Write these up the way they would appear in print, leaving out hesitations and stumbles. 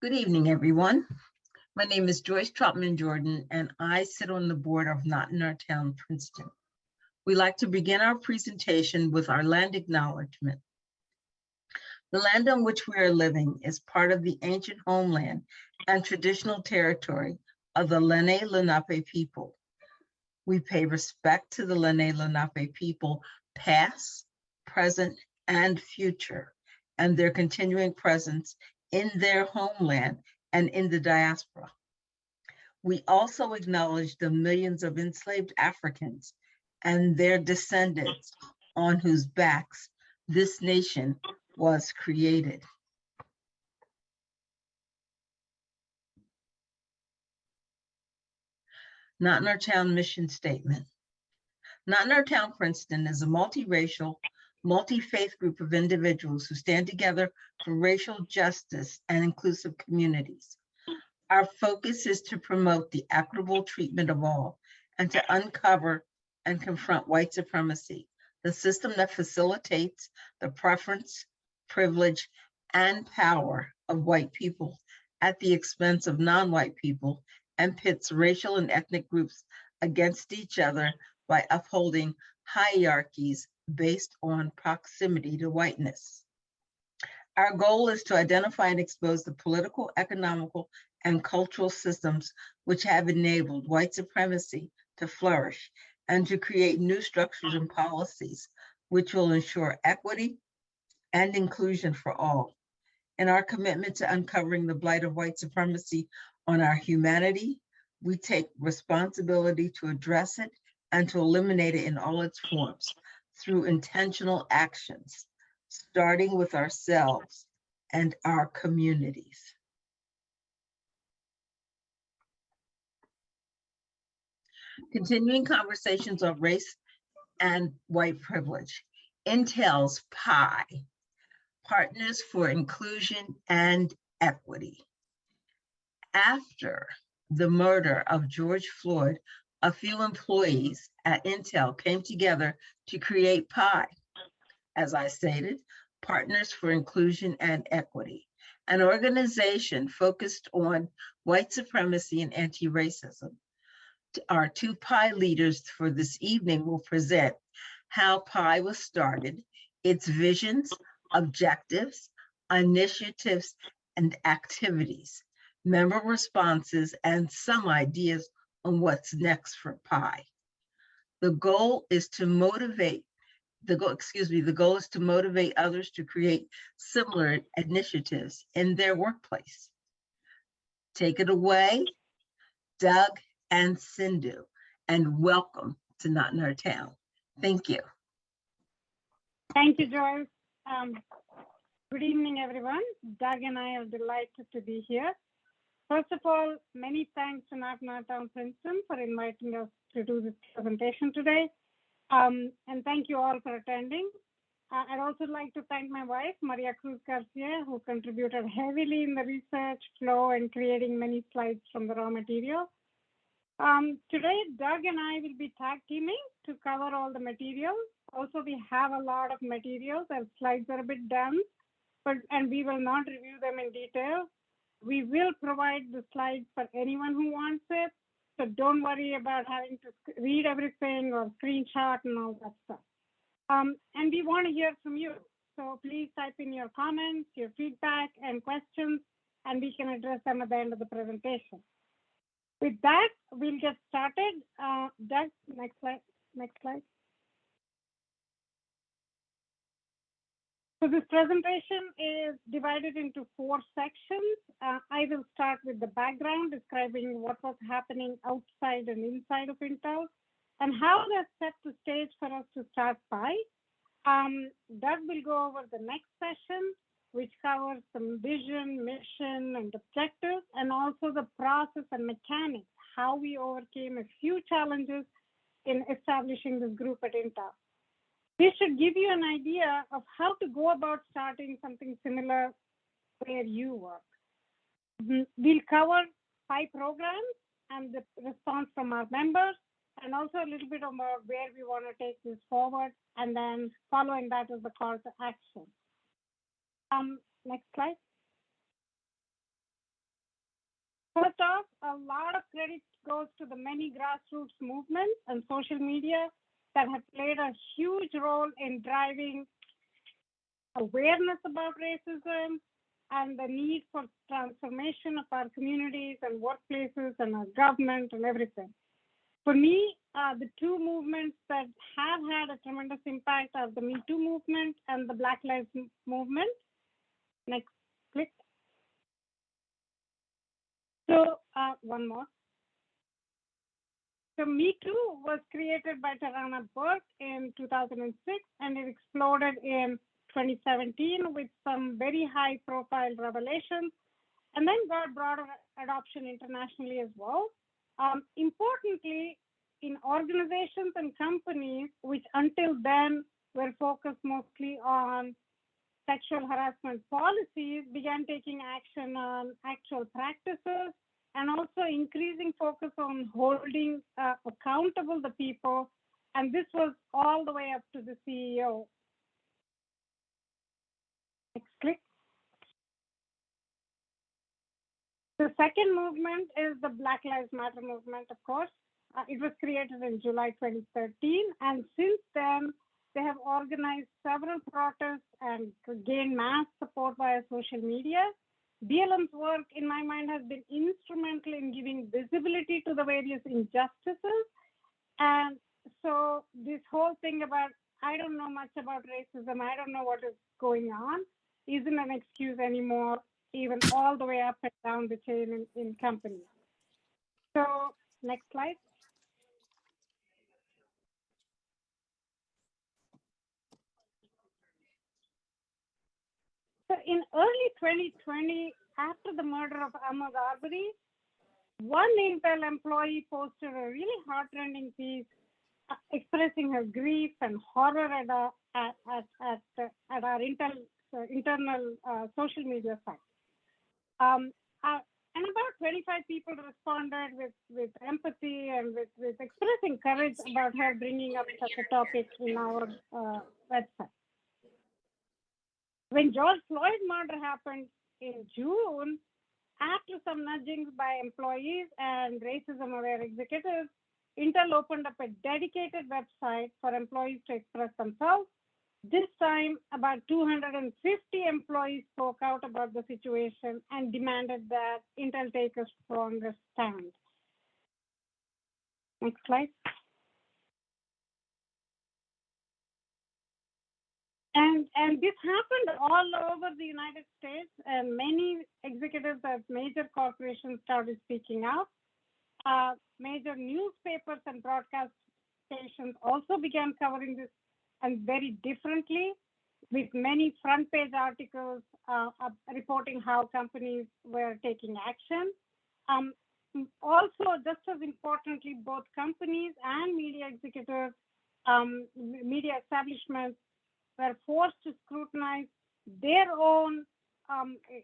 Good evening, everyone. My name is Joyce Trotman Jordan, and I sit on the board of Not in Our Town, Princeton. We like to begin our presentation with our land acknowledgement. The land on which we are living is part of the ancient homeland and traditional territory of the Lenni Lenape people. We pay respect to the Lenni Lenape people, past, present, and future, and their continuing presence in their homeland and in the diaspora. We also acknowledge the millions of enslaved Africans and their descendants on whose backs this nation was created. Not in Our Town mission statement. Not in Our Town, Princeton is a multiracial, multi-faith group of individuals who stand together for racial justice and inclusive communities. Our focus is to promote the equitable treatment of all and to uncover and confront white supremacy, the system that facilitates the preference, privilege, and power of white people at the expense of non-white people and pits racial and ethnic groups against each other by upholding hierarchies based on proximity to whiteness. Our goal is to identify and expose the political, economical, and cultural systems which have enabled white supremacy to flourish and to create new structures and policies which will ensure equity and inclusion for all. In our commitment to uncovering the blight of white supremacy on our humanity, we take responsibility to address it and to eliminate it in all its forms through intentional actions, starting with ourselves and our communities. Continuing conversations on race and white privilege entails PIE, Partners for Inclusion and Equity. After the murder of George Floyd, a few employees at Intel came together to create PIE, as I stated, Partners for Inclusion and Equity, an organization focused on white supremacy and anti-racism. Our two PIE leaders for this evening will present how PIE was started, its visions, objectives, initiatives, and activities, member responses, and some ideas on what's next for PIE. The goal is to motivate the goal is to motivate others to create similar initiatives in their workplace. Take it away, Doug and Sindhu, and welcome to Not in Our Town. Thank you. Thank you, Joyce. Good evening, everyone. Doug and I are delighted to be here. First of all, many thanks to Not in Our Town Princeton for inviting us to do this presentation today. And thank you all for attending. I'd also like to thank my wife, Maria Cruz Garcia, who contributed heavily in the research flow and creating many slides from the raw material. Today, Doug and I will be tag teaming to cover all the materials. Also, we have a lot of materials. Our slides are a bit dense, and we will not review them in detail. We will provide the slides for anyone who wants it. So don't worry about having to read everything or screenshot and all that stuff. And we want to hear from you. So please type in your comments, your feedback, and questions, and we can address them at the end of the presentation. With that, we'll get started. Doug, next slide. Next slide. So this presentation is divided into 4 sections. I will start with the background, describing what was happening outside and inside of Intel, and how that set the stage for us to start PIE. Doug will go over the next session, which covers some vision, mission, and objectives, and also the process and mechanics, how we overcame a few challenges in establishing this group at Intel. This should give you an idea of how to go about starting something similar where you work. We'll cover PIE programs and the response from our members, and also a little bit about where we want to take this forward, and then following that is the call to action. Next slide. First off, a lot of credit goes to the many grassroots movements and social media that have played a huge role in driving awareness about racism and the need for transformation of our communities and workplaces and our government and everything. For me, the two movements that have had a tremendous impact are the Me Too movement and the Black Lives Movement. Next, click. So, one more. So Me Too was created by Tarana Burke in 2006, and it exploded in 2017 with some very high-profile revelations, and then got broader adoption internationally as well. Importantly, in organizations and companies, which until then were focused mostly on sexual harassment policies, began taking action on actual practices and also increasing focus on holding accountable the people. And this was all the way up to the CEO. Next click. The second movement is the Black Lives Matter movement, of course. It was created in July 2013, and since then, they have organized several protests and gained mass support via social media. BLM's work, in my mind, has been instrumental in giving visibility to the various injustices. And so this whole thing about, I don't know much about racism, I don't know what is going on, isn't an excuse anymore, even all the way up and down the chain in companies. So next slide. So in early 2020, after the murder of Ahmaud Arbery, one Nintzel employee posted a really heartrending piece expressing her grief and horror at our internal social media site. And about 25 people responded with empathy and with expressing courage about her bringing up such a topic in our website. When George Floyd murder happened in June, after some nudgings by employees and racism-aware executives, Intel opened up a dedicated website for employees to express themselves. This time, about 250 employees spoke out about the situation and demanded that Intel take a stronger stand. Next slide. And this happened all over the United States, and many executives of major corporations started speaking out. Major newspapers and broadcast stations also began covering this, and very differently, with many front page articles reporting how companies were taking action. Also, just as importantly, both companies and media executives, media establishments were forced to scrutinize their own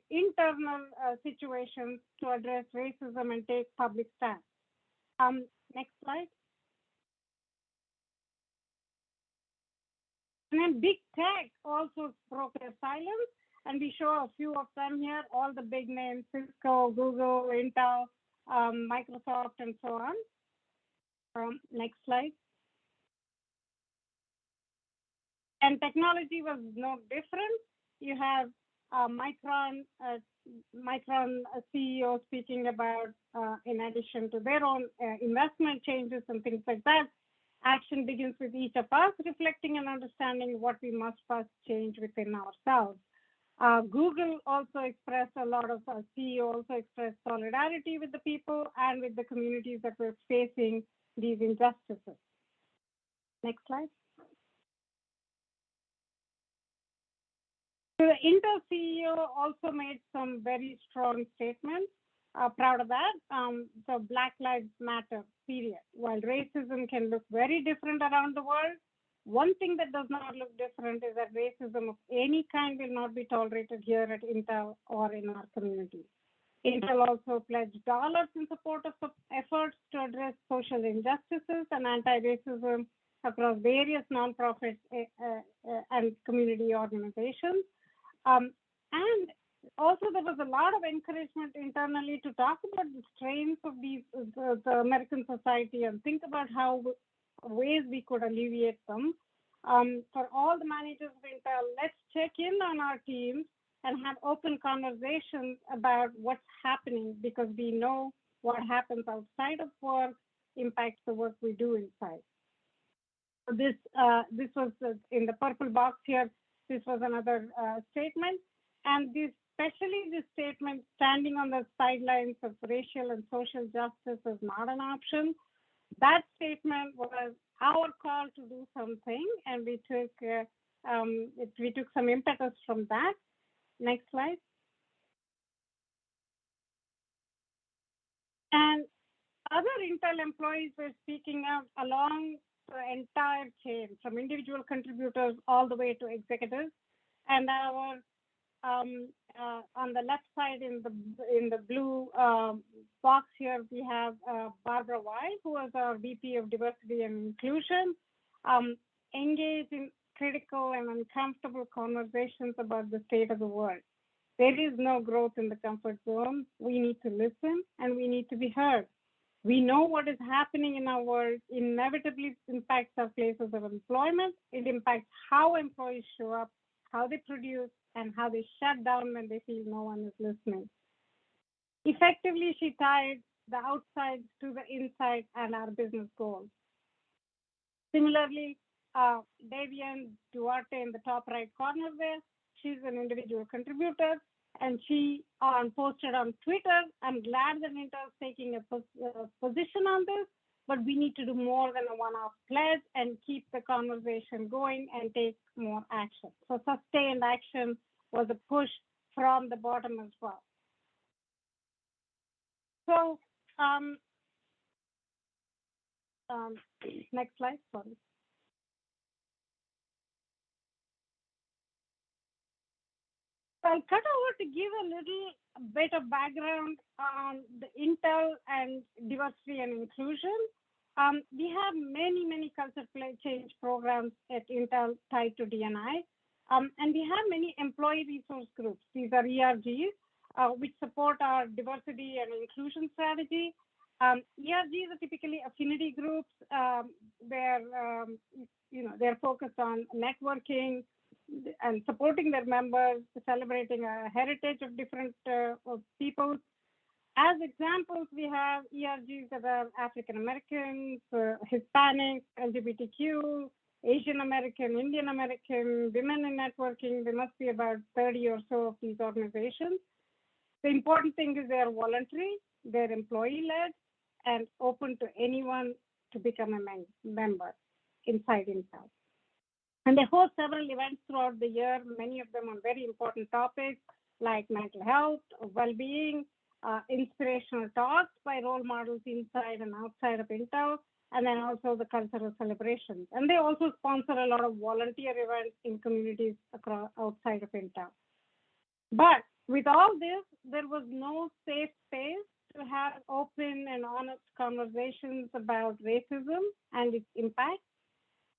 internal situations to address racism and take public stands. Next slide. And then big tech also broke their silence, and we show a few of them here, all the big names, Cisco, Google, Intel, Microsoft, and so on. Next slide. And technology was no different. You have Micron CEO speaking about, in addition to their own investment changes and things like that, action begins with each of us reflecting and understanding what we must first change within ourselves. Google also expressed a lot of, CEO also expressed solidarity with the people and with the communities that were facing these injustices. Next slide. So the Intel CEO also made some very strong statements. Proud of that. So Black Lives Matter, period. While racism can look very different around the world, one thing that does not look different is that racism of any kind will not be tolerated here at Intel or in our community. Intel also pledged dollars in support of efforts to address social injustices and anti-racism across various nonprofits and community organizations. And Also, there was a lot of encouragement internally to talk about the strains of the American society and think about how ways we could alleviate them. For all the managers of Intel, let's check in on our teams and have open conversations about what's happening, because we know what happens outside of work impacts the work we do inside. So this was in the purple box here. This was another statement, and especially this statement, standing on the sidelines of racial and social justice is not an option. That statement was our call to do something, and we took some impetus from that. Next slide. And other Intel employees were speaking out along the entire chain, from individual contributors all the way to executives. And our on the left side in the blue box here, we have Barbara Weil, who was our VP of Diversity and Inclusion, engaged in critical and uncomfortable conversations about the state of the world. There is no growth in the comfort zone. We need to listen and we need to be heard. We know what is happening in our world inevitably impacts our places of employment. It impacts how employees show up, how they produce, and how they shut down when they feel no one is listening. Effectively, she tied the outside to the inside and our business goals. Similarly, Davian Duarte in the top right corner there, she's an individual contributor, and she posted on Twitter, I'm glad that Intel is taking a position on this, but we need to do more than a one-off pledge and keep the conversation going and take more action. So sustained action was a push from the bottom as well. So next slide, sorry. I'll cut over to give a little bit of background on the Intel and diversity and inclusion. We have many culture change programs at Intel tied to D&I, and we have many employee resource groups. These are ERGs, which support our diversity and inclusion strategy. ERGs are typically affinity groups where they're focused on networking and supporting their members, celebrating a heritage of different people. As examples, we have ERGs that are African Americans, Hispanics, LGBTQ, Asian American, Indian American, women in networking. There must be about 30 or so of these organizations. The important thing is they're voluntary, they're employee-led, and open to anyone to become a member inside Intel. And they host several events throughout the year, many of them on very important topics like mental health, well-being, inspirational talks by role models inside and outside of Intel, and then also the cultural celebrations. And they also sponsor a lot of volunteer events in communities outside of Intel. But with all this, there was no safe space to have open and honest conversations about racism and its impact.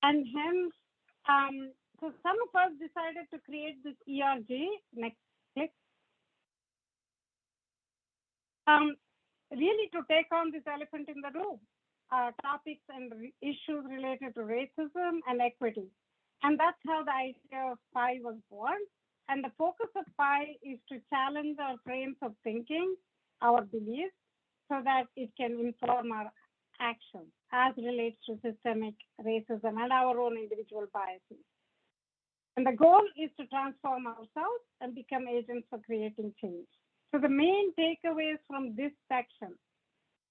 And hence, so some of us decided to create this ERG. Next click. Really to take on this elephant in the room, topics and issues related to racism and equity. And that's how the idea of PI was born. And the focus of PI is to challenge our frames of thinking, our beliefs, so that it can inform our actions as relates to systemic racism and our own individual biases. And the goal is to transform ourselves and become agents for creating change. So the main takeaways from this section,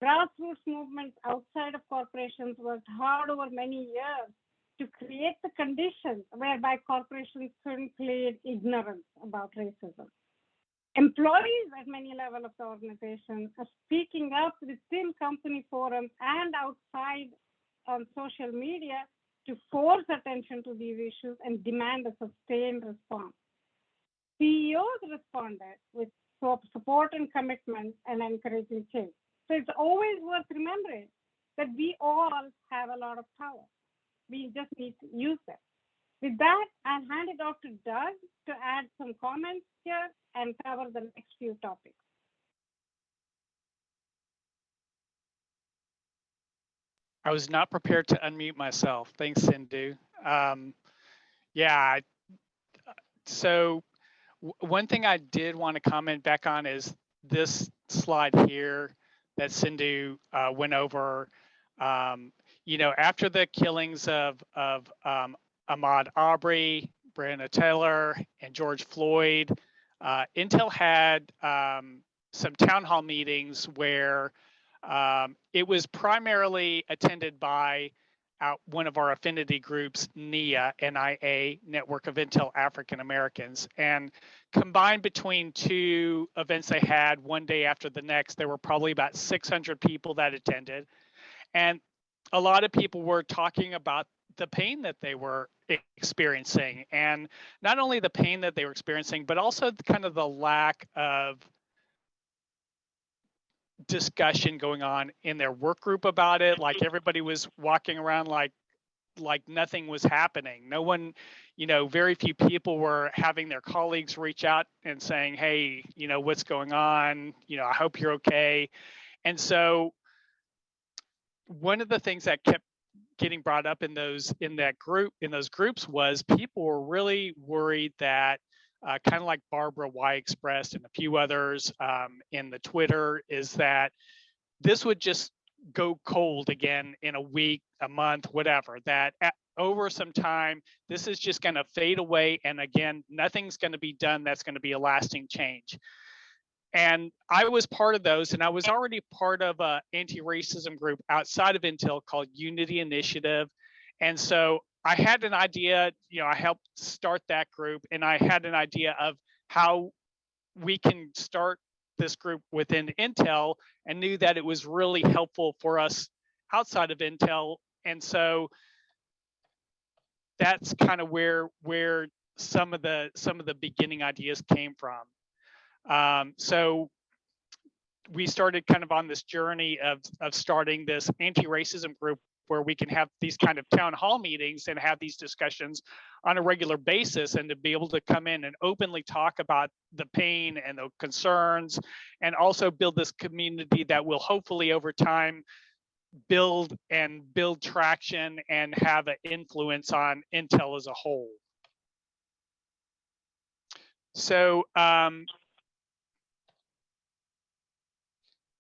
grassroots movements outside of corporations worked hard over many years to create the conditions whereby corporations couldn't plead ignorance about racism. Employees at many levels of the organization are speaking up within company forums and outside on social media to force attention to these issues and demand a sustained response. CEOs responded with support and commitment and encouraging change. So it's always worth remembering that we all have a lot of power. We just need to use it. With that, I'll hand it off to Doug to add some comments here and cover the next few topics. I was not prepared to unmute myself. Thanks, Sindhu. Yeah, so one thing I did want to comment back on is this slide here that Sindhu went over. You know, after the killings of Ahmaud Arbery, Breonna Taylor, and George Floyd, Intel had some town hall meetings where it was primarily attended by one of our affinity groups, NIA, NIA, Network of Intel African Americans. And combined between two events they had one day after the next, there were probably about 600 people that attended. And a lot of people were talking about the pain that they were experiencing. And not only the pain that they were experiencing, but also kind of the lack of discussion going on in their work group about it. Like everybody was walking around like nothing was happening. No one, you know, very few people were having their colleagues reach out and saying, hey, you know, what's going on? You know, I hope you're okay. And so one of the things that kept getting brought up in those groups was people were really worried that kind of like Barbara Y expressed and a few others in the Twitter, is that this would just go cold again in a week, a month, whatever, that over some time, this is just going to fade away. And again, nothing's going to be done that's going to be a lasting change. And I was part of those, and I was already part of an anti-racism group outside of Intel called Unity Initiative. And so I had an idea, you know, I helped start that group, and I had an idea of how we can start this group within Intel, and knew that it was really helpful for us outside of Intel. And so that's kind of where some of the beginning ideas came from. So we started kind of on this journey of starting this anti-racism group where we can have these kind of town hall meetings and have these discussions on a regular basis, and to be able to come in and openly talk about the pain and the concerns, and also build this community that will hopefully over time build traction and have an influence on Intel as a whole. So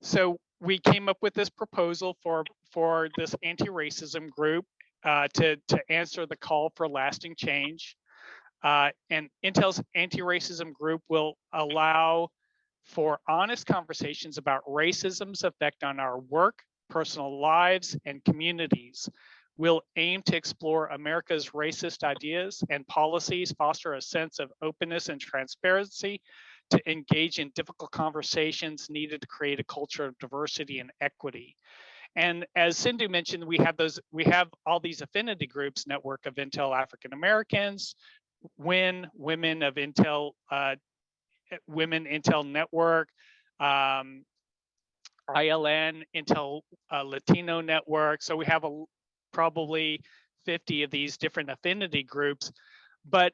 so we came up with this proposal for this anti-racism group to answer the call for lasting change. And Intel's anti-racism group will allow for honest conversations about racism's effect on our work, personal lives, and communities. We'll aim to explore America's racist ideas and policies, foster a sense of openness and transparency, to engage in difficult conversations needed to create a culture of diversity and equity. And as Sindhu mentioned, we have all these affinity groups: Network of Intel African Americans, WIN, Women of Intel, Women Intel Network, ILN, Intel Latino Network. So we have probably 50 of these different affinity groups, but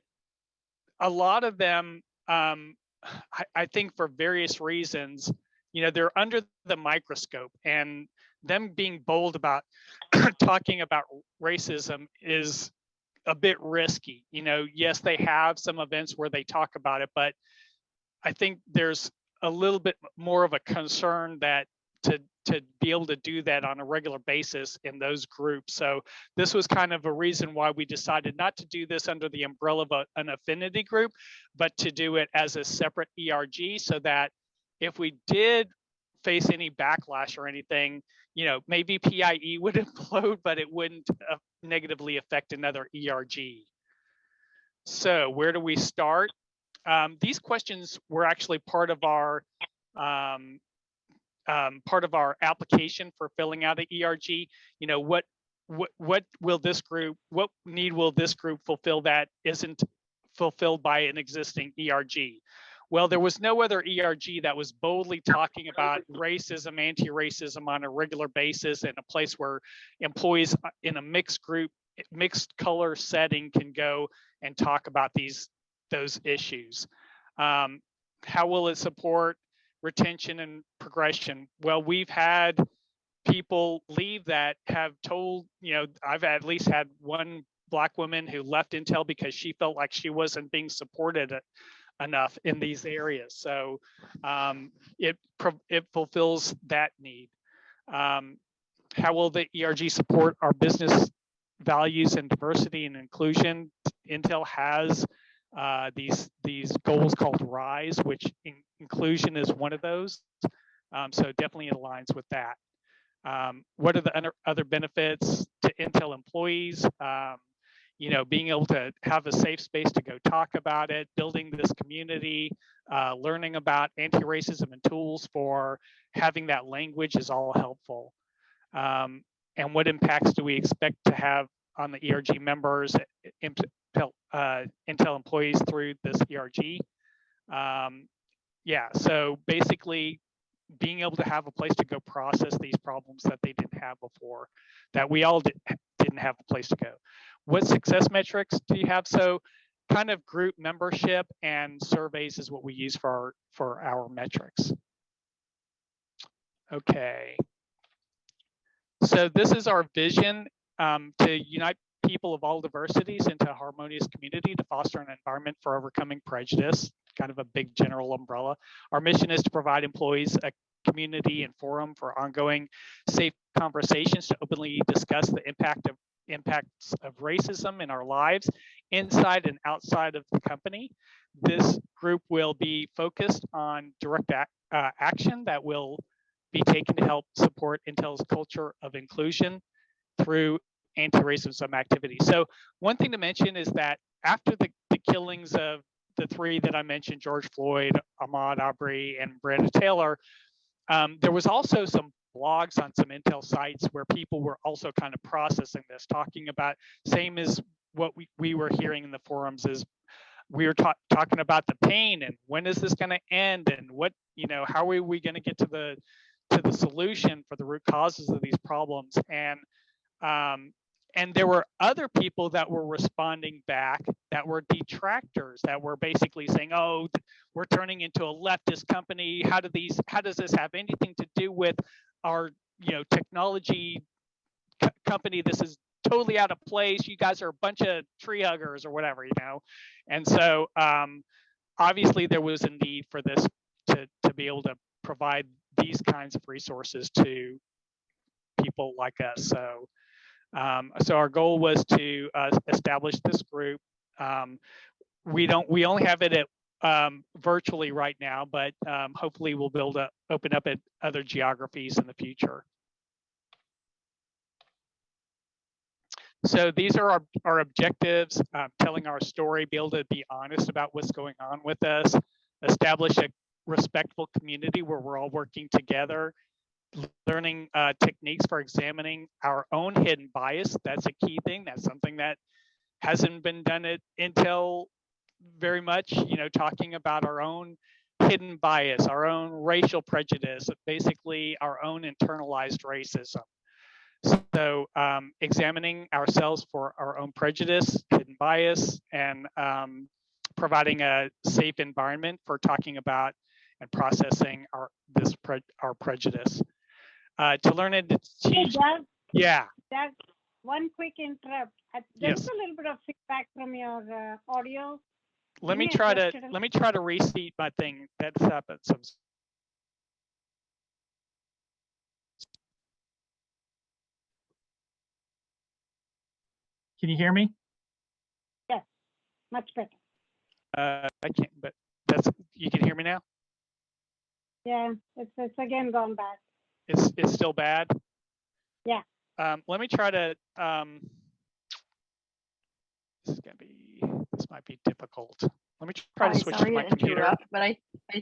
a lot of them, I think for various reasons, you know, they're under the microscope, and them being bold about talking about racism is a bit risky. You know, yes, they have some events where they talk about it, but I think there's a little bit more of a concern that to be able to do that on a regular basis in those groups. So this was kind of a reason why we decided not to do this under the umbrella of an affinity group, but to do it as a separate ERG, so that if we did face any backlash or anything, you know, maybe PIE would implode, but it wouldn't negatively affect another ERG. So where do we start? These questions were actually part of our application for filling out an ERG. You know, what will this group, what need will this group fulfill that isn't fulfilled by an existing ERG? Well, there was no other ERG that was boldly talking about racism, anti-racism on a regular basis, in a place where employees in a mixed group mixed color setting can go and talk about those issues. How will it support retention and progression? Well, we've had people leave that have told, I've at least had one Black woman who left Intel because she felt like she wasn't being supported enough in these areas. So it fulfills that need. How will the ERG support our business values and diversity and inclusion? Intel has these goals called RISE, which inclusion is one of those. So definitely it aligns with that. What are the other benefits to Intel employees? Being able to have a safe space to go talk about it, building this community, learning about anti-racism and tools for having that language is all helpful. And what impacts do we expect to have on the ERG members, Intel employees through this ERG? So basically being able to have a place to go process these problems that they didn't have before, that we all didn't have a place to go. What success metrics do you have? So kind of group membership and surveys is what we use for our metrics. Okay. So this is our vision to unite people of all diversities into a harmonious community to foster an environment for overcoming prejudice, kind of a big general umbrella. Our mission is to provide employees a community and forum for ongoing safe conversations to openly discuss the impacts of racism in our lives inside and outside of the company. This group will be focused on direct action that will be taken to help support Intel's culture of inclusion through anti-racism activities. So one thing to mention is that after the killings of the three that I mentioned, George Floyd, Ahmaud Arbery, and Breonna Taylor, there was also some blogs on some Intel sites where people were also kind of processing this, talking about, same as what we were hearing in the forums, is we were talking about the pain and when is this going to end, and what, how are we going to get to the solution for the root causes of these problems. And there were other people that were responding back that were detractors, that were basically saying, oh, we're turning into a leftist company. How does this have anything to do with our technology company? This is totally out of place. You guys are a bunch of tree huggers or whatever, And so obviously there was a need for this to be able to provide these kinds of resources to people like us. So our goal was to establish this group. We only have it at virtually right now, but hopefully we'll be able to open up at other geographies in the future. So these are our objectives: telling our story, be able to be honest about what's going on with us, establish a respectful community where we're all working together, learning techniques for examining our own hidden bias. That's a key thing. That's something that hasn't been done at Intel very much, talking about our own hidden bias, our own racial prejudice, basically our own internalized racism. So examining ourselves for our own prejudice, hidden bias, and providing a safe environment for talking about and processing our prejudice. To learn and to teach. Yeah. That's one quick interrupt. There's a little bit of feedback from your audio. Let me try to reseat my thing. That's happened. Can you hear me? Yes, much better. I can't, but you can hear me now? Yeah, it's again gone back. It's still bad? Yeah. Let me try to, this might be difficult. Let me try to switch to my computer. But I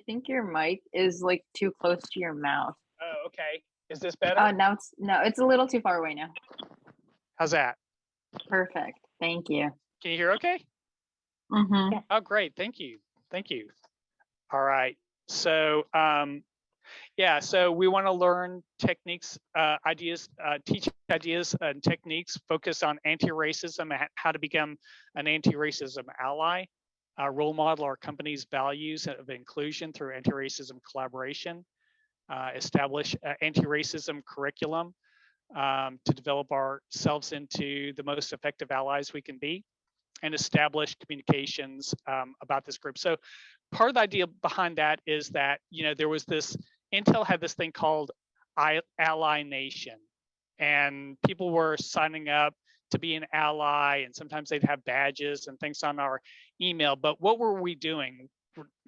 think your mic is like too close to your mouth. Oh, okay. Is this better? No, it's a little too far away now. How's that? Perfect. Thank you. Can you hear okay? Mm-hmm. Oh, great. Thank you. All right. So Yeah, so we want to learn techniques, ideas, teach ideas and techniques focused on anti-racism, how to become an anti-racism ally, role model our company's values of inclusion through anti-racism collaboration, establish anti-racism curriculum to develop ourselves into the most effective allies we can be, and establish communications about this group. So part of the idea behind that is that, there was this, Intel had this thing called Ally Nation, and people were signing up to be an ally, and sometimes they'd have badges and things on our email. But what were we doing?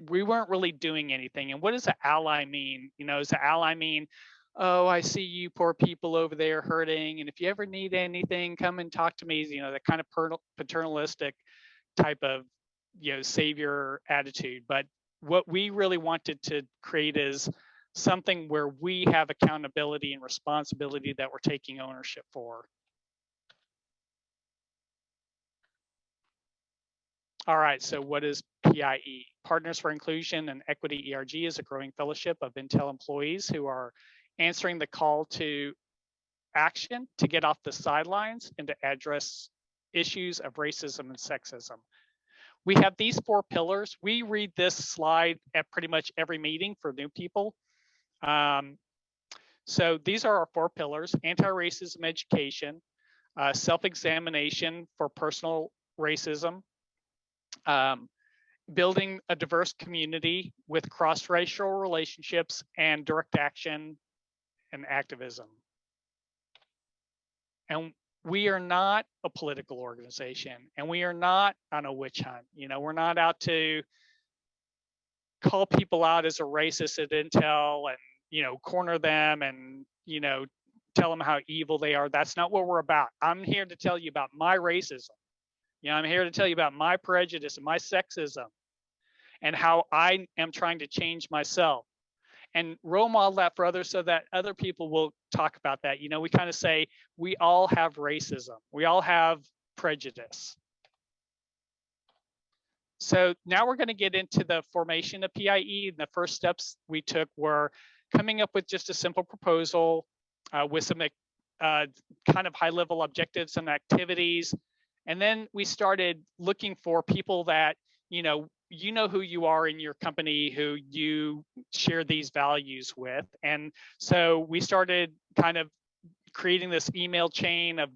We weren't really doing anything. And what does an ally mean? Does an ally mean, oh, I see you poor people over there hurting, and if you ever need anything, come and talk to me, that kind of paternalistic type of, savior attitude. But what we really wanted to create is something where we have accountability and responsibility that we're taking ownership for. All right, so what is PIE? Partners for Inclusion and Equity ERG is a growing fellowship of Intel employees who are answering the call to action to get off the sidelines and to address issues of racism and sexism. We have these 4 pillars. We read this slide at pretty much every meeting for new people. So these are our 4 pillars: anti-racism education, self-examination for personal racism, building a diverse community with cross-racial relationships, and direct action and activism. And we are not a political organization, and we are not on a witch hunt. We're not out to call people out as a racist at Intel and, corner them and, tell them how evil they are. That's not what we're about. I'm here to tell you about my racism. I'm here to tell you about my prejudice and my sexism and how I am trying to change myself and role model that for others so that other people will talk about that. We kind of say we all have racism. We all have prejudice. So now we're going to get into the formation of PIE. And the first steps we took were coming up with just a simple proposal with some kind of high-level objectives and activities. And then we started looking for people that, you know who you are in your company, who you share these values with. And so we started kind of creating this email chain of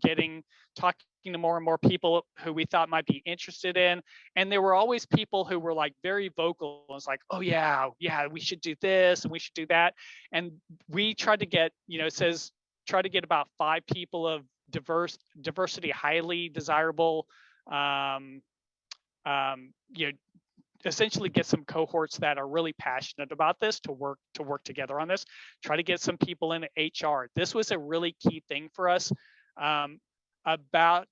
talking to more and more people who we thought might be interested in. And there were always people who were like very vocal. It's like, oh yeah, we should do this and we should do that. And we tried to get, it says, try to get about 5 people of diversity, highly desirable, essentially get some cohorts that are really passionate about this to work together on this. Try to get some people in HR. This was a really key thing for us. About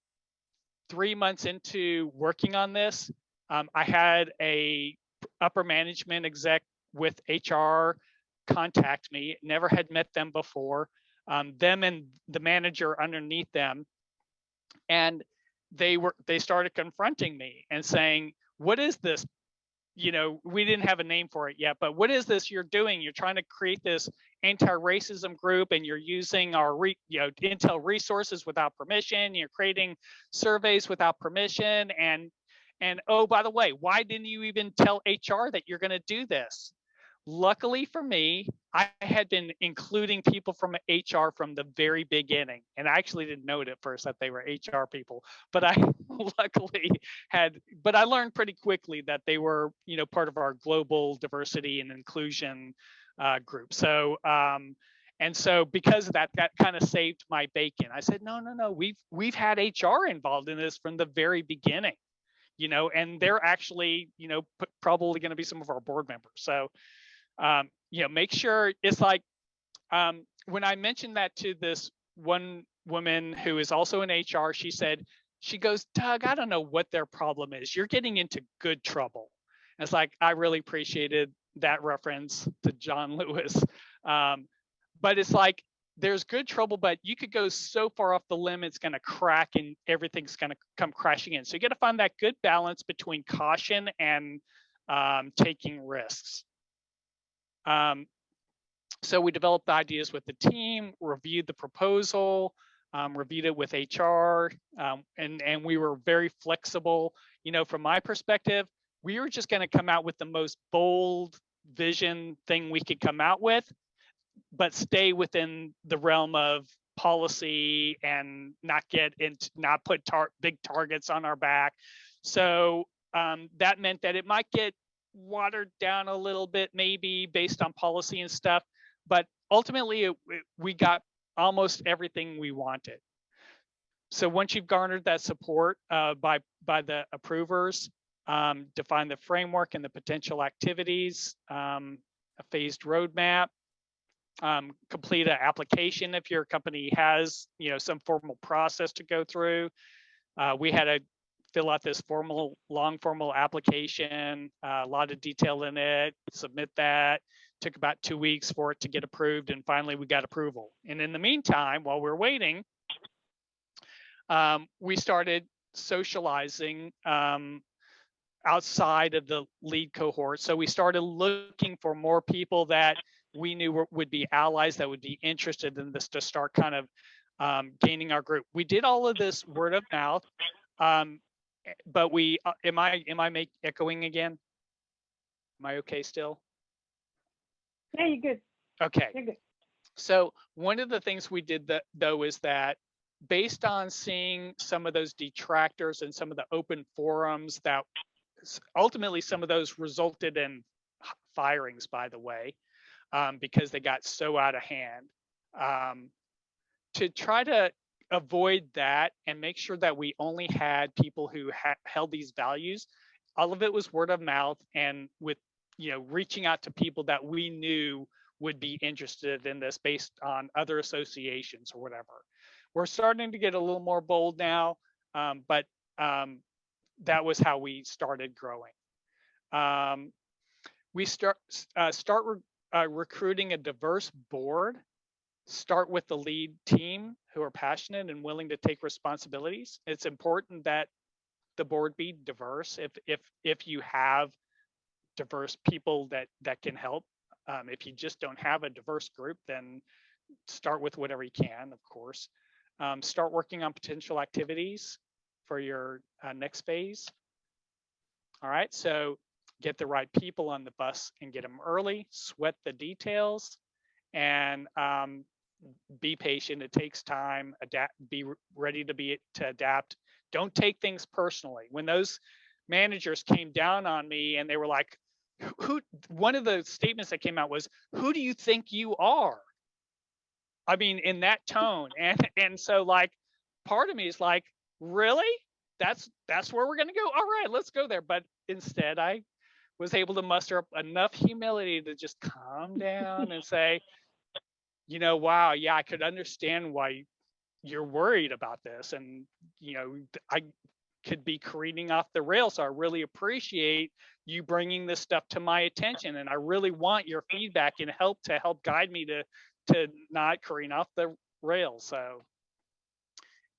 3 months into working on this, I had a upper management exec with HR contact me. Never had met them before. Them and the manager underneath them, and they started confronting me and saying, "What is this? We didn't have a name for it yet, but what is this you're doing? You're trying to create this anti-racism group, and you're using our Intel resources without permission. You're creating surveys without permission, and oh, by the way, why didn't you even tell HR that you're going to do this?" Luckily for me, I had been including people from HR from the very beginning, and I actually didn't know it at first that they were HR people, but I luckily but I learned pretty quickly that they were, part of our global diversity and inclusion group. So, and so because of that kind of saved my bacon. I said, no, we've had HR involved in this from the very beginning, and they're actually, probably going to be some of our board members. So, make sure it's like, when I mentioned that to this one woman who is also in HR, she goes, "Doug, I don't know what their problem is. You're getting into good trouble." And it's like, I really appreciated that reference to John Lewis. But it's like, there's good trouble, but you could go so far off the limb, it's going to crack and everything's going to come crashing in. So you got to find that good balance between caution and taking risks. So we developed the ideas with the team, reviewed the proposal, reviewed it with HR, and we were very flexible. You know, from my perspective, we were just going to come out with the most bold vision thing we could come out with, but stay within the realm of policy and not put big targets on our back. So that meant that it might get watered down a little bit, maybe based on policy and stuff, but ultimately we got almost everything we wanted. So once you've garnered that support by the approvers, define the framework and the potential activities, a phased roadmap, complete an application if your company has, you know, some formal process to go through. We had to fill out this long formal application, a lot of detail in it, submit that. Took about 2 weeks for it to get approved, and finally we got approval. And in the meantime, while we're waiting, we started socializing outside of the lead cohort. So we started looking for more people that we knew would be allies, that would be interested in this, to start kind of gaining our group. We did all of this word of mouth, but we am I echoing again? Am I okay still? Yeah, you're good. Okay. You're good. So one of the things we did though is that, based on seeing some of those detractors and some of the open forums, that ultimately some of those resulted in firings, by the way, because they got so out of hand. To try to avoid that and make sure that we only had people who held these values, all of it was word of mouth, and with, you know, reaching out to people that we knew would be interested in this based on other associations or whatever. We're starting to get a little more bold now, but that was how we started growing. We start recruiting a diverse board. Start with the lead team who are passionate and willing to take responsibilities. It's important that the board be diverse. If you have diverse people that can help. If you just don't have a diverse group, then start with whatever you can, of course. Start working on potential activities for your next phase. All right, so get the right people on the bus and get them early, sweat the details, and be patient. It takes time, be ready to adapt. Don't take things personally. When those managers came down on me and they were like, one of the statements that came out was, "Who do you think you are?" I mean, in that tone. And so, like, part of me is like, really? That's where we're gonna go? All right, let's go there. But instead, I was able to muster up enough humility to just calm down and say, you know, wow, yeah, I could understand why you're worried about this. And, you know, I could be careening off the rails. So I really appreciate you bringing this stuff to my attention. And I really want your feedback and help guide me to not careen off the rails. So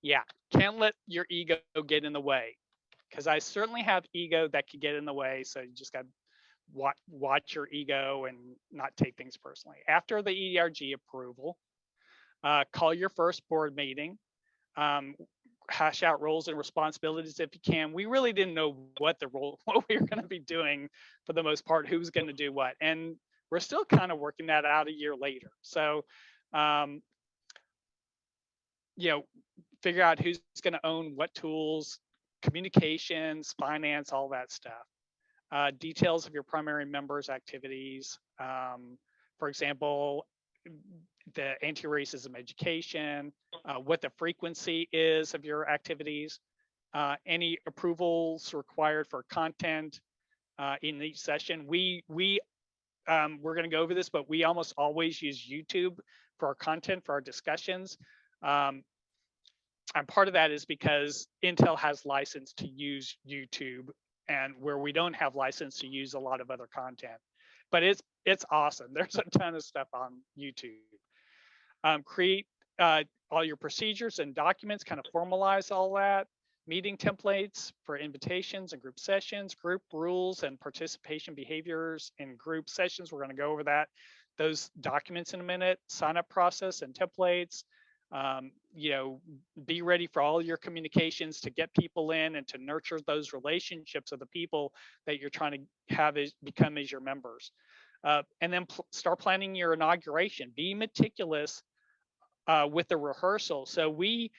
yeah, can't let your ego get in the way, because I certainly have ego that could get in the way. So you just got to watch your ego and not take things personally. After the ERG approval, call your first board meeting. Hash out roles and responsibilities if you can. We really didn't know what we were going to be doing for the most part, who's going to do what. And we're still kind of working that out a year later. So, you know, figure out who's going to own what tools, communications, finance, all that stuff. Details of your primary members' activities. For example, the anti-racism education, what the frequency is of your activities, any approvals required for content in each session. We're going to go over this, but we almost always use YouTube for our content, for our discussions. And part of that is because Intel has license to use YouTube, and where we don't have license to use a lot of other content. But it's awesome. There's a ton of stuff on YouTube. Create all your procedures and documents, kind of formalize all that. Meeting templates for invitations and group sessions, group rules and participation behaviors in group sessions. We're going to go over that. those documents in a minute, sign up process and templates. You know, be ready for all your communications to get people in and to nurture those relationships of the people that you're trying to have become as your members. And then start planning your inauguration. Be meticulous with the rehearsal. So we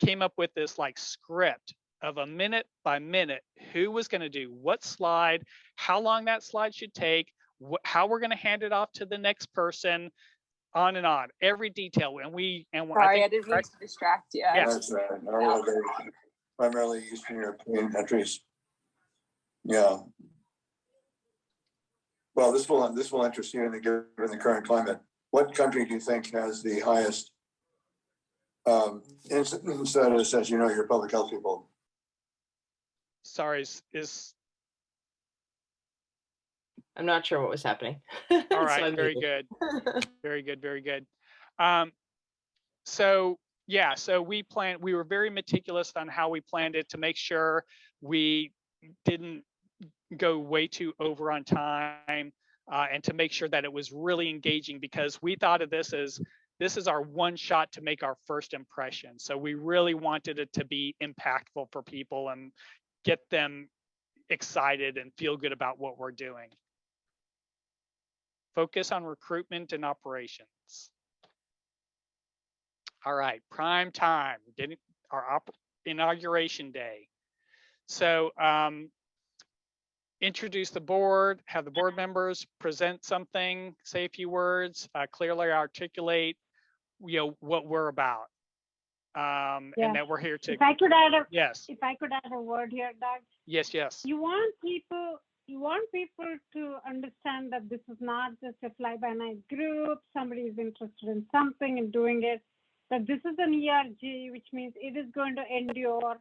came up with this like script of a minute by minute, who was going to do what slide, how long that slide should take, how we're going to hand it off to the next person, on and on, every detail. Sorry, I didn't mean to distract you. Yeah. That's right. Primarily Eastern European countries. Yeah. Well, this will interest you in the current climate. What country do you think has the highest incidence status, as you know, your public health people? Sorry, I'm not sure what was happening. all right, very good. Very good, very good. So yeah, so we were very meticulous on how we planned it to make sure we didn't go way too over on time, and to make sure that it was really engaging, because we thought of this is our one shot to make our first impression. So we really wanted it to be impactful for people and get them excited and feel good about what we're doing. Focus on recruitment and operations. All right, prime time, getting our inauguration day. So introduce the board, have the board members present something, say a few words, clearly articulate, you know, what we're about, and that we're here to. If I could add a word here, Doug. Yes. You want people to understand that this is not just a fly-by-night group. Somebody is interested in something and doing it. That this is an ERG, which means it is going to endure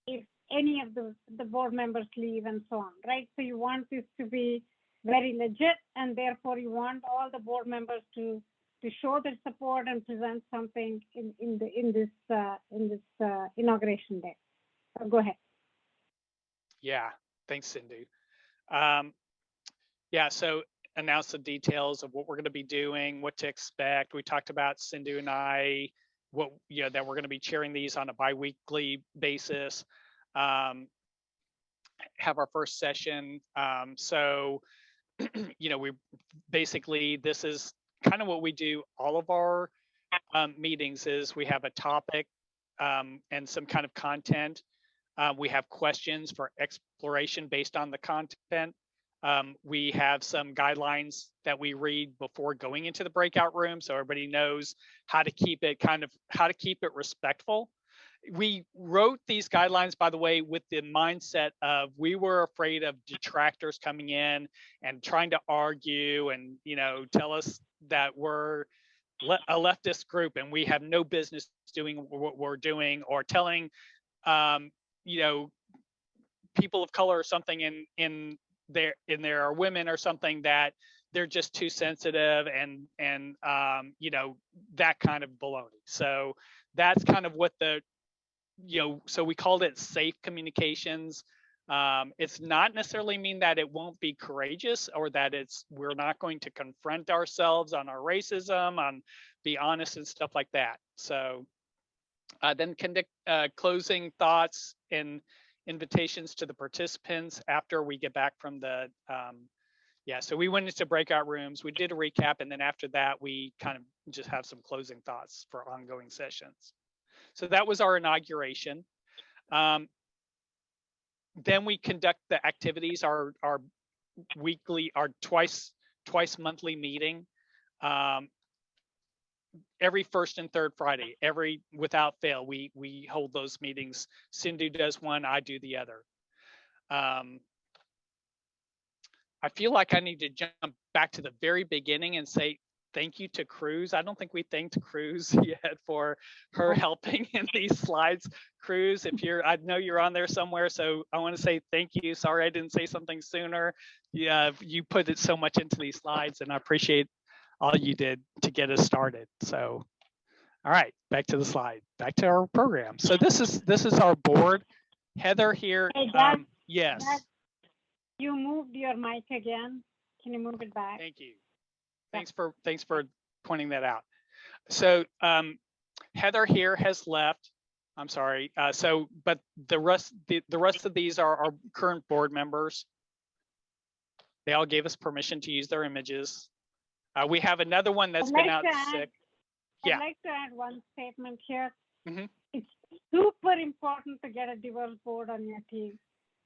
if any of the board members leave and so on, right? So you want this to be very legit, and therefore you want all the board members to show their support and present something in this inauguration day. So go ahead. Yeah, thanks, Sindhu. Yeah, so announce the details of what we're going to be doing, what to expect. We talked about, Sindhu and I, that we're going to be chairing these on a bi-weekly basis. Have our first session. So, you know, this is kind of what we do. All of our meetings is we have a topic and some kind of content. We have questions for exploration based on the content. We have some guidelines that we read before going into the breakout room, so everybody knows how to keep it respectful. We wrote these guidelines, by the way, with the mindset of we were afraid of detractors coming in and trying to argue and, you know, tell us that we're a leftist group and we have no business doing what we're doing, or telling, you know, people of color or something in there are women or something that they're just too sensitive and you know, that kind of baloney. So that's kind of what so we called it safe communications. It's not necessarily mean that it won't be courageous or that we're not going to confront ourselves on our racism, on be honest and stuff like that. So then conduct closing thoughts and invitations to the participants after we get back from the so we went into breakout rooms, we did a recap, and then after that we kind of just have some closing thoughts for ongoing sessions. So that was our inauguration. Then we conduct the activities, our weekly, our twice monthly meeting, every first and third Friday, without fail, we hold those meetings. Sindhu does one, I do the other. I feel like I need to jump back to the very beginning and say thank you to Cruz. I don't think we thanked Cruz yet for her helping in these slides. Cruz, I know you're on there somewhere, so I want to say thank you. Sorry I didn't say something sooner. Yeah, you put it so much into these slides, and I appreciate all you did to get us started. So, all right, back to the slide, back to our program. So this is our board. Heather here. Hey, Doug, yes. Doug, you moved your mic again. Can you move it back? Thank you. Thanks for pointing that out. So Heather here has left. I'm sorry. But the rest of these are our current board members. They all gave us permission to use their images. We have another one that's been out sick. Yeah. I'd like to add one statement here. Mhm. It's super important to get a diverse board on your team.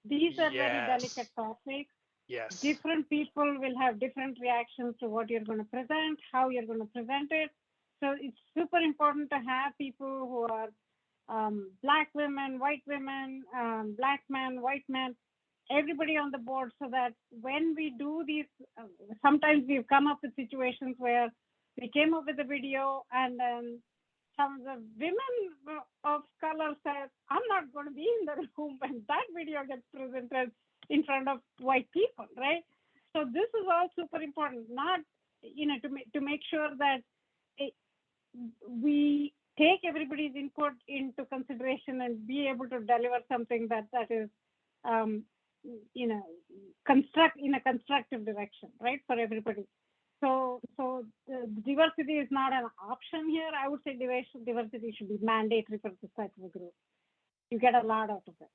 These are very delicate topics. Yes. Different people will have different reactions to what you're going to present, how you're going to present it. So it's super important to have people who are Black women, white women, Black men, white men, everybody on the board, so that when we do these, sometimes we've come up with situations where we came up with a video and then some of the women of color said, I'm not going to be in the room when that video gets presented in front of white people, right? So this is all super important, not, to make sure that we take everybody's input into consideration and be able to deliver something that is, in a constructive direction, right, for everybody. So the diversity is not an option here. I would say diversity should be mandatory for this type of a group. You get a lot out of it.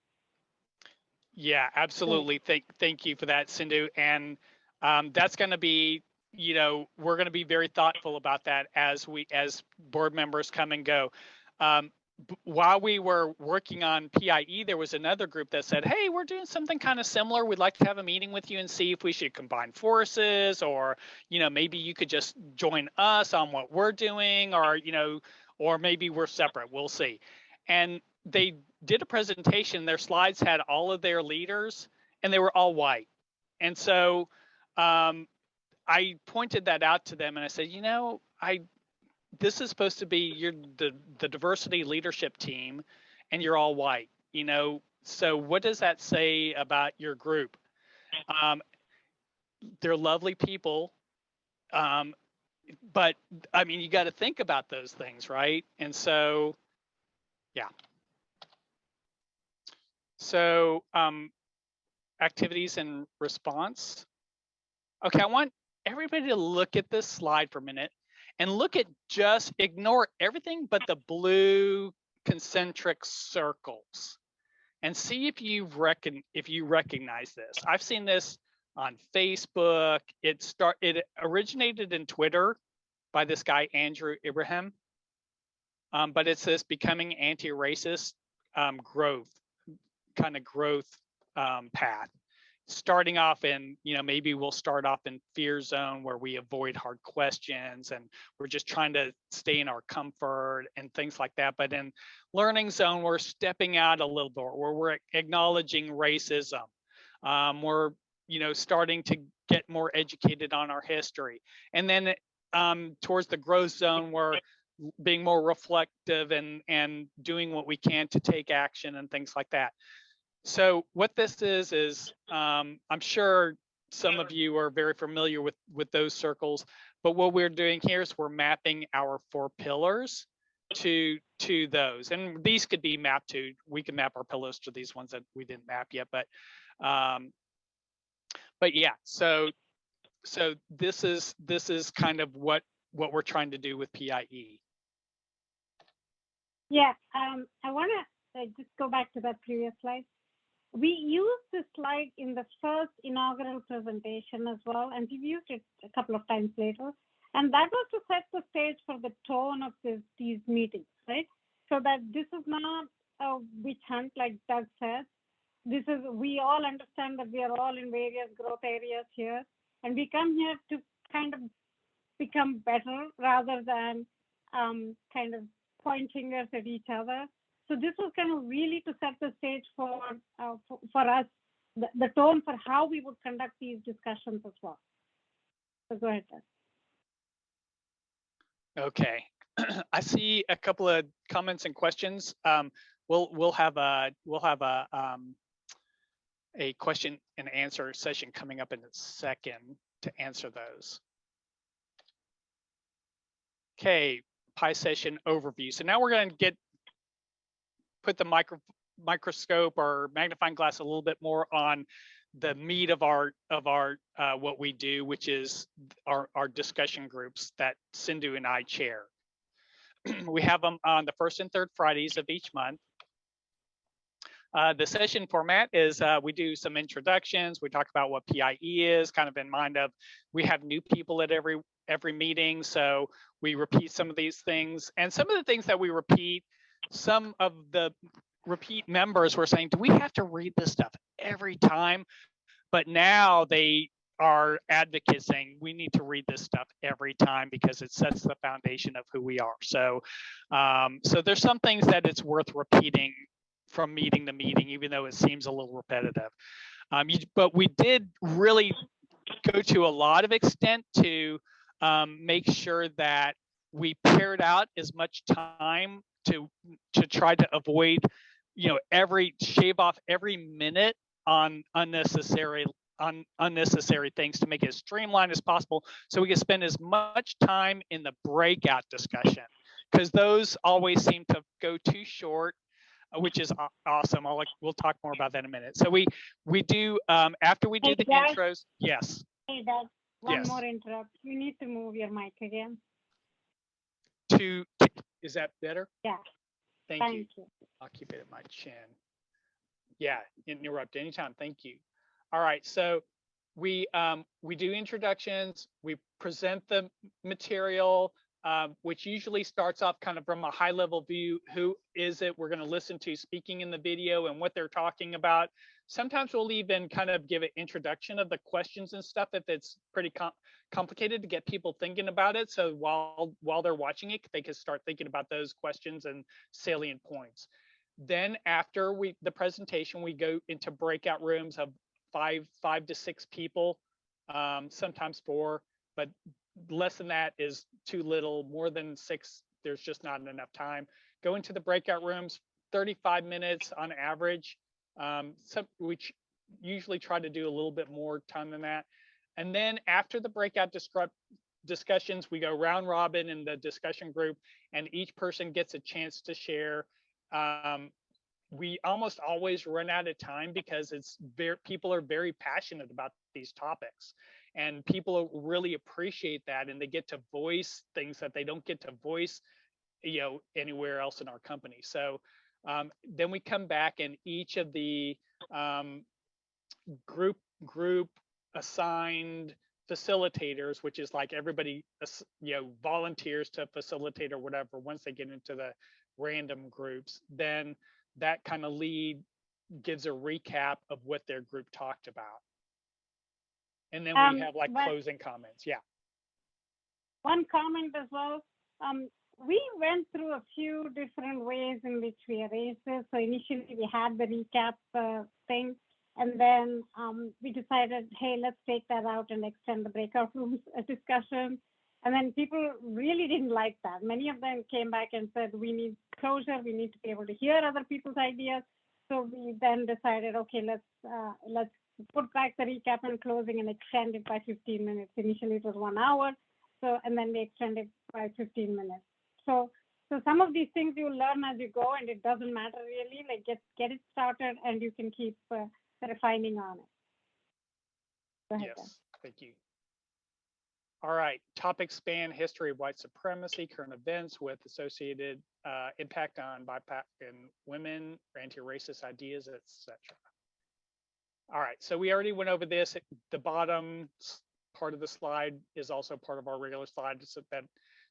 Yeah, absolutely. Thank you for that, Sindhu. And that's going to be, we're going to be very thoughtful about that as board members come and go. While we were working on PIE, there was another group that said, hey, we're doing something kind of similar. We'd like to have a meeting with you and see if we should combine forces, or, maybe you could just join us on what we're doing, or maybe we're separate. We'll see. And they did a presentation. Their slides had all of their leaders and they were all white. And so I pointed that out to them and I said, this is supposed to be the diversity leadership team and you're all white, so what does that say about your group? They're lovely people, but I mean, you got to think about those things, right? And so, yeah. So activities and response. Okay, I want everybody to look at this slide for a minute and ignore everything but the blue concentric circles and see if you recognize this. I've seen this on Facebook. It originated in Twitter by this guy, Andrew Ibrahim. But it says becoming anti-racist growth path. Starting off in, maybe we'll start off in fear zone where we avoid hard questions and we're just trying to stay in our comfort and things like that. But in learning zone, we're stepping out a little bit where we're acknowledging racism. We're, starting to get more educated on our history. And then towards the growth zone, we're being more reflective and doing what we can to take action and things like that. So what this is I'm sure some of you are very familiar with those circles, but what we're doing here is we're mapping our 4 pillars to those. And these could be mapped to, we can map our pillars to these ones that we didn't map yet, but yeah, so this is kind of what we're trying to do with PIE. Yeah, I want to just go back to that previous slide. We used this slide in the first inaugural presentation as well, and we've used it a couple of times later. And that was to set the stage for the tone of these meetings, right? So that this is not a witch hunt, like Doug said. We all understand that we are all in various growth areas here, and we come here to kind of become better rather than kind of point fingers at each other. So this was kind of really to set the stage for us, the tone for how we would conduct these discussions as well. So go ahead, Doug. Okay, I see a couple of comments and questions. We'll have a question and answer session coming up in a second to answer those. Okay, Pi session overview. So now we're going to put the microscope or magnifying glass a little bit more on the meat of our what we do, which is our discussion groups that Sindhu and I chair. We have them on the first and third Fridays of each month. The session format is we do some introductions. We talk about what PIE is, kind of in mind of we have new people at every meeting, so we repeat some of these things. And some of the things that we repeat, some of the repeat members were saying, do we have to read this stuff every time? But now they are advocates saying we need to read this stuff every time because it sets the foundation of who we are. So, so there's some things that it's worth repeating from meeting to meeting, even though it seems a little repetitive. But we did really go to a lot of extent to make sure that we paired out as much time to try to avoid, shave off every minute on unnecessary things to make it as streamlined as possible, so we can spend as much time in the breakout discussion, because those always seem to go too short, which is awesome. We'll talk more about that in a minute. So we do after we do Hey, the Dad. intros. Yes. Hey, Dad, one Yes. more interrupt. You need to move your mic again. Is that better? Yeah. Thank you. Thank you. I'll keep it at my chin. Yeah, interrupt anytime. Thank you. All right, so we do introductions. We present the material, which usually starts off kind of from a high level view. Who is it we're going to listen to speaking in the video and what they're talking about? Sometimes we'll even kind of give an introduction of the questions and stuff if it's pretty complicated to get people thinking about it. So while they're watching it, they can start thinking about those questions and salient points. Then after the presentation, we go into breakout rooms of five to six people, sometimes 4, but less than that is too little. More than 6, there's just not enough time. Go into the breakout rooms, 35 minutes on average. We usually try to do a little bit more time than that. And then after the breakout discussions, we go round robin in the discussion group, and each person gets a chance to share. We almost always run out of time because people are very passionate about these topics, and people really appreciate that, and they get to voice things that they don't get to voice, anywhere else in our company. So then we come back, and each of the group assigned facilitators, which is like everybody, volunteers to facilitate or whatever. Once they get into the random groups, then that kind of lead gives a recap of what their group talked about. And then we have closing comments. Yeah. One comment as well. We went through a few different ways in which we erased this. So initially we had the recap thing, and then we decided, hey, let's take that out and extend the breakout rooms discussion. And then people really didn't like that. Many of them came back and said, we need closure. We need to be able to hear other people's ideas. So we then decided, okay, let's put back the recap and closing and extend it by 15 minutes. Initially it was 1 hour. So, and then we extended by 15 minutes. So some of these things you learn as you go, and it doesn't matter really, like get it started and you can keep refining on it. Go ahead, yes, thank you. All right, topics span history of white supremacy, current events with associated impact on BIPOC and women, anti-racist ideas, etc. All right, so we already went over this. The bottom part of the slide is also part of our regular slide, so that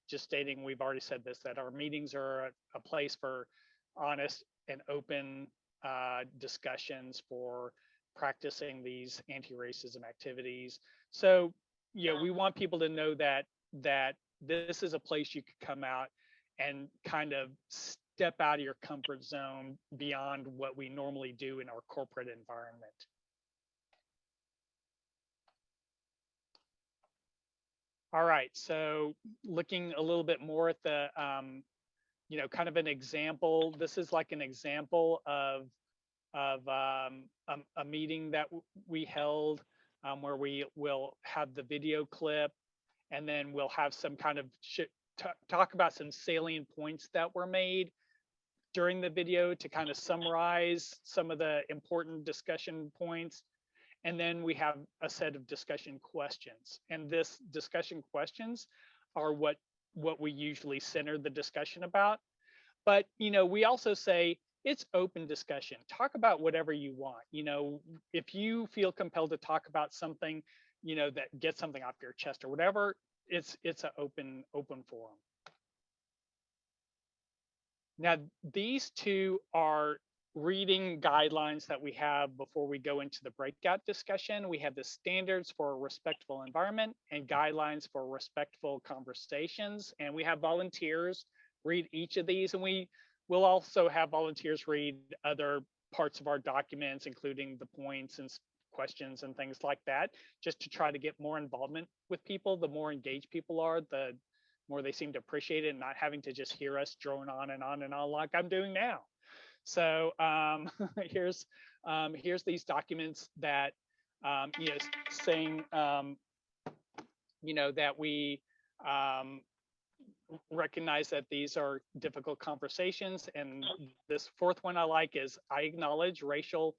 just stating, we've already said this, that our meetings are a place for honest and open discussions for practicing these anti-racism activities. So, we want people to know that this is a place you could come out and kind of step out of your comfort zone beyond what we normally do in our corporate environment. All right, so looking a little bit more at the, kind of an example. This is like an example of a meeting that we held, where we will have the video clip, and then we'll have some kind of talk about some salient points that were made during the video to kind of summarize some of the important discussion points. And then we have a set of discussion questions. And this discussion questions are what we usually center the discussion about. But, we also say it's open discussion. Talk about whatever you want. If you feel compelled to talk about something, that gets something off your chest or whatever, it's an open forum. Now, these two are reading guidelines that we have before we go into the breakout discussion. We have the standards for a respectful environment and guidelines for respectful conversations. And we have volunteers read each of these, and we will also have volunteers read other parts of our documents, including the points and questions and things like that, just to try to get more involvement with people. The more engaged people are, the more they seem to appreciate it, and not having to just hear us drone on and on and on like I'm doing now. So here's these documents that saying that we recognize that these are difficult conversations. And this fourth one I like is I acknowledge racial,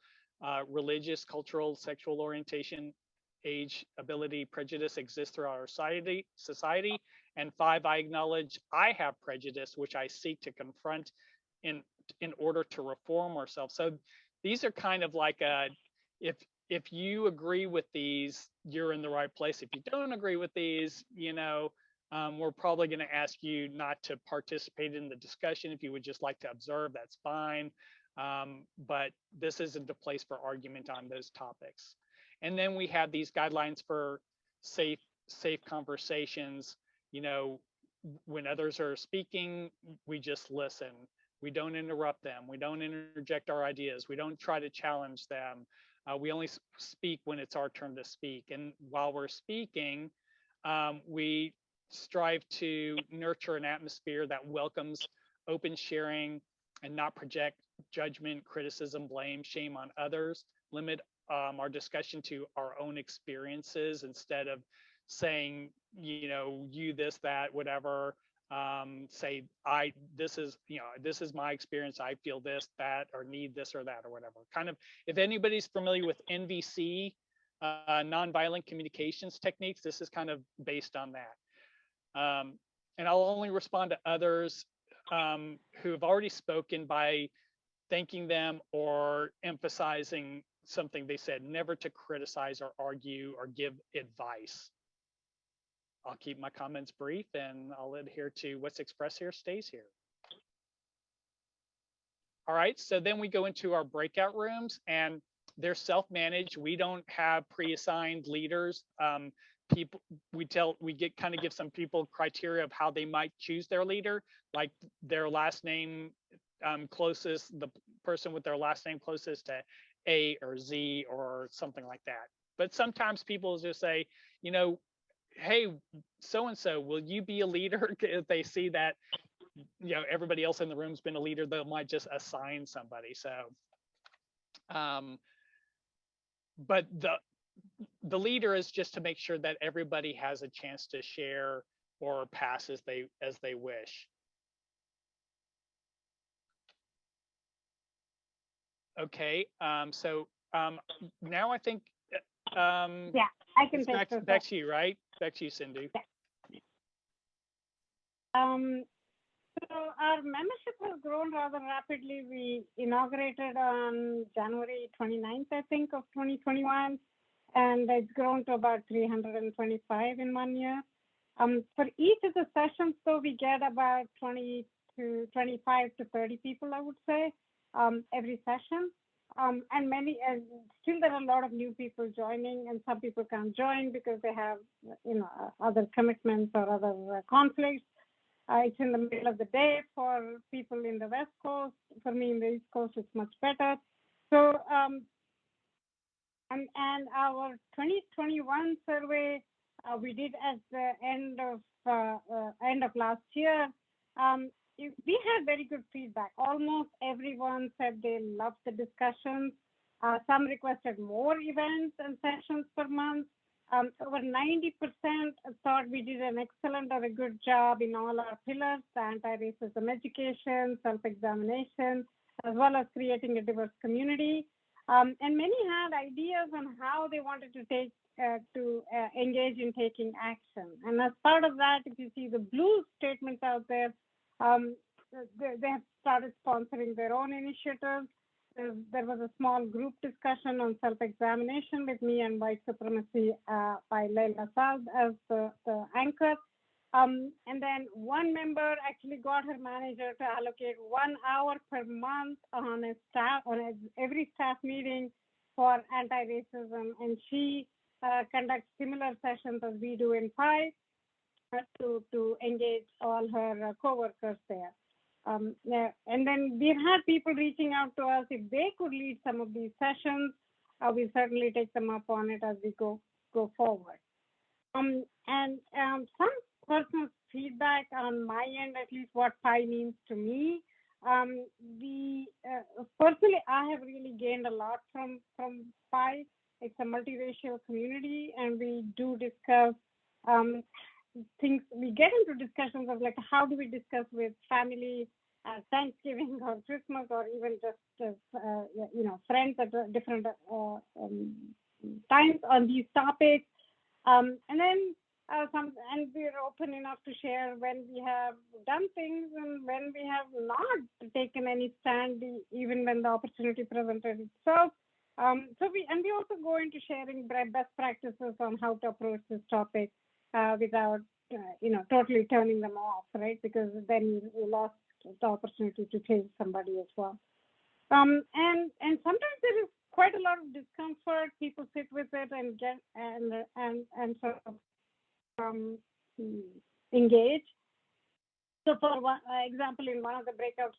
religious, cultural, sexual orientation, age, ability, prejudice exists throughout our society. And 5, I acknowledge I have prejudice, which I seek to confront in order to reform ourselves. So these are kind of like if you agree with these, you're in the right place. If you don't agree with these, we're probably going to ask you not to participate in the discussion. If you would just like to observe, that's fine. But this isn't the place for argument on those topics. And then we have these guidelines for safe conversations. When others are speaking, we just listen. We don't interrupt them. We don't interject our ideas. We don't try to challenge them. We only speak when it's our turn to speak. And while we're speaking, we strive to nurture an atmosphere that welcomes open sharing and not project judgment, criticism, blame, shame on others. Limit our discussion to our own experiences instead of saying, you, this, that, whatever. Say this is my experience. I feel this, that, or need this or that or whatever. Kind of, if anybody's familiar with NVC, nonviolent communications techniques, this is kind of based on that. And I'll only respond to others who have already spoken by thanking them or emphasizing something they said, never to criticize or argue or give advice. I'll keep my comments brief, and I'll adhere to what's expressed here stays here. All right, so then we go into our breakout rooms, and they're self-managed. We don't have pre-assigned leaders. We give some people criteria of how they might choose their leader, like their last name closest, the person with their last name closest to A or Z or something like that. But sometimes people just say, hey, so-and-so, will you be a leader? If they see that, everybody else in the room's been a leader, they might just assign somebody. So, but the leader is just to make sure that everybody has a chance to share or pass as they wish. Okay, so now I think yeah, I can take this. Back to you, right? Back to you, Sindhu. Yeah. So our membership has grown rather rapidly. We inaugurated on January 29th, I think, of 2021, and it's grown to about 325 in 1 year. For each of the sessions, though, we get about 20 to 25 to 30 people, I would say, every session. And still there are a lot of new people joining, and some people can't join because they have, other commitments or other conflicts. It's in the middle of the day for people in the West Coast. For me in the East Coast, it's much better. So, and our 2021 survey we did at the end of last year. We had very good feedback. Almost everyone said they loved the discussions. Some requested more events and sessions per month. Over 90% thought we did an excellent or a good job in all our pillars: the anti-racism education, self-examination, as well as creating a diverse community. And many had ideas on how they wanted to engage in taking action. And as part of that, if you see the blue statements out there, they have started sponsoring their own initiatives. There was a small group discussion on self-examination with me and white supremacy by Leila Saad as the anchor. And then one member actually got her manager to allocate 1 hour per month on every staff meeting for anti-racism, and she conducts similar sessions as we do in PI to engage all her coworkers there. And then we've had people reaching out to us if they could lead some of these sessions. We certainly take them up on it as we go forward. And some personal feedback on my end, at least what PI means to me. Personally, I have really gained a lot from PI. It's a multiracial community, and we do discuss things. We get into discussions of like how do we discuss with family Thanksgiving or Christmas, or even just friends at different times on these topics. And then and we're open enough to share when we have done things and when we have not taken any stand, even when the opportunity presented itself. We also go into sharing best practices on how to approach this topic without totally turning them off, right? Because then you lost the opportunity to change somebody as well. And sometimes there is quite a lot of discomfort. People sit with it and get and sort of engage. So for example, in one of the breakout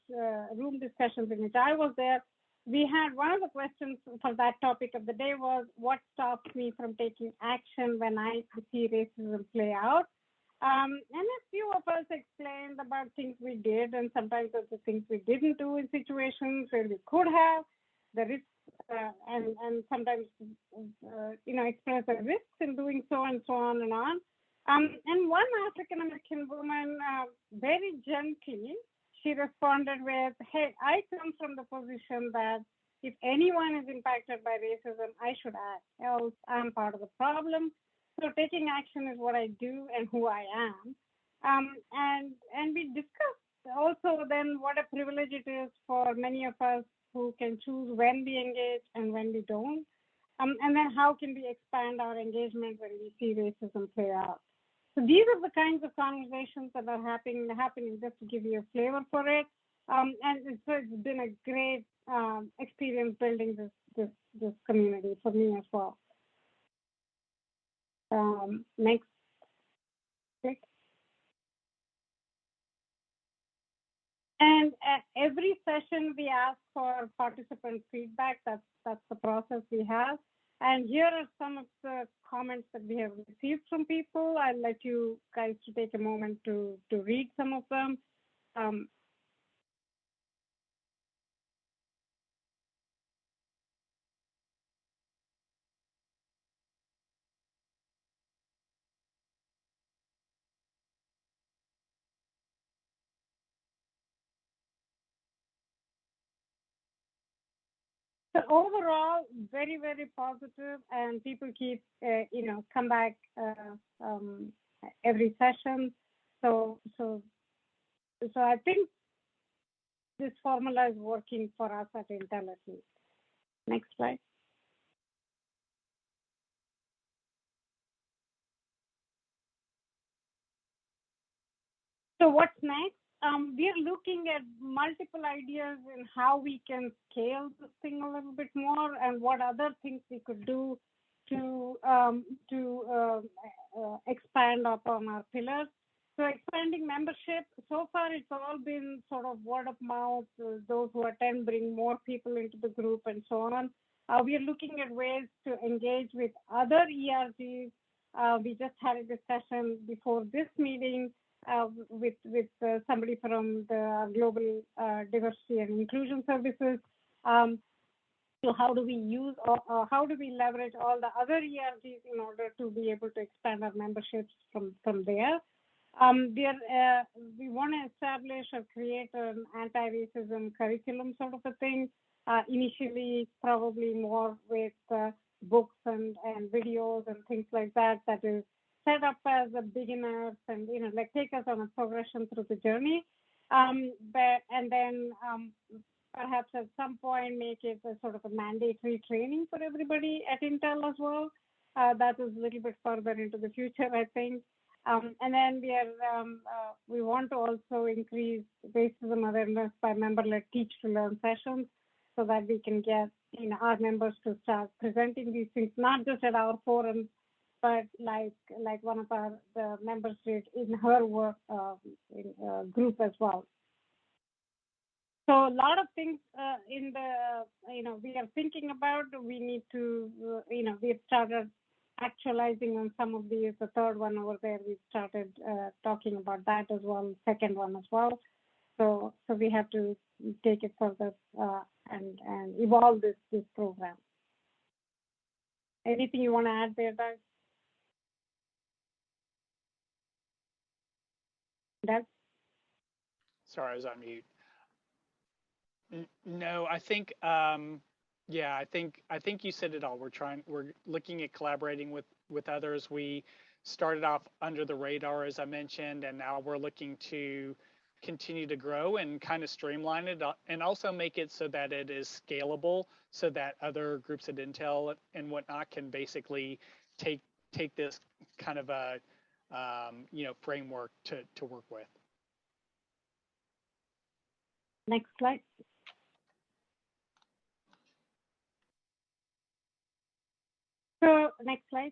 room discussions in which I was there, we had one of the questions for that topic of the day was, what stops me from taking action when I see racism play out? And a few of us explained about things we did, and sometimes also things we didn't do in situations where we could have, the risks, and sometimes express the risks in doing so, and so on and on. And one African American woman, very gently, she responded with, hey, I come from the position that if anyone is impacted by racism, I should act, else I'm part of the problem. So taking action is what I do and who I am. And we discussed also then what a privilege it is for many of us who can choose when we engage and when we don't. And then how can we expand our engagement when we see racism play out. So these are the kinds of conversations that are happening just to give you a flavor for it. And it's been a great experience building this community for me as well. Next. And at every session, we ask for participant feedback. That's the process we have. And here are some of the comments that we have received from people. I'd like you guys to take a moment to read some of them. So overall, very, very positive, and people keep, come back every session. So I think this formula is working for us at Intel. Next slide. So what's next? We are looking at multiple ideas in how we can scale this thing a little bit more, and what other things we could do to expand upon our pillars. So expanding membership, so far it's all been sort of word of mouth. Those who attend bring more people into the group and so on. We are looking at ways to engage with other ERGs. We just had a discussion before this meeting with somebody from the Global Diversity and Inclusion Services. So how do we use or how do we leverage all the other ERGs in order to be able to expand our memberships from there? We want to establish or create an anti-racism curriculum sort of a thing. Initially, probably more with books and videos and things like that, that is set up as a beginners and, like take us on a progression through the journey. And then perhaps at some point make it a sort of a mandatory training for everybody at Intel as well. That is a little bit further into the future, I think. And then we want to also increase racism awareness by member-led teach to learn sessions, so that we can get our members to start presenting these things, not just at our forums, but like one of the members did in her work group as well. So a lot of things in the we are thinking about. We need to we have started actualizing on some of these. The third one over there, we started talking about that as well. Second one as well. So we have to take it further and evolve this program. Anything you want to add there, Doug? Doug? Sorry, I was on mute. No, I think yeah, I think you said it all. We're looking at collaborating with others. We started off under the radar, as I mentioned, and now we're looking to continue to grow and kind of streamline it and also make it so that it is scalable, so that other groups at Intel and whatnot can basically take this kind of a framework to work with. Next slide. So next slide.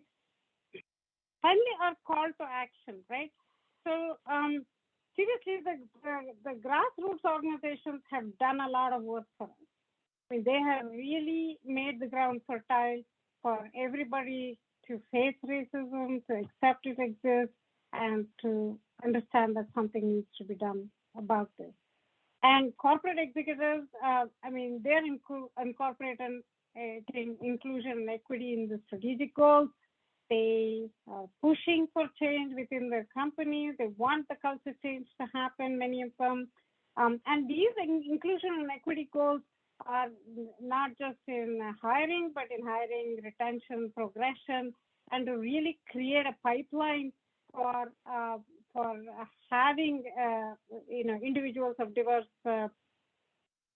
Finally, our call to action, right? So seriously, the grassroots organizations have done a lot of work for us. I mean, they have really made the ground fertile for everybody to face racism, to accept it exists, and to understand that something needs to be done about this. And corporate executives, they're incorporating inclusion and equity in the strategic goals. They are pushing for change within their companies. They want the culture change to happen, many of them. And these inclusion and equity goals are not just in hiring, but in hiring, retention, progression, and to really create a pipeline for having individuals of diverse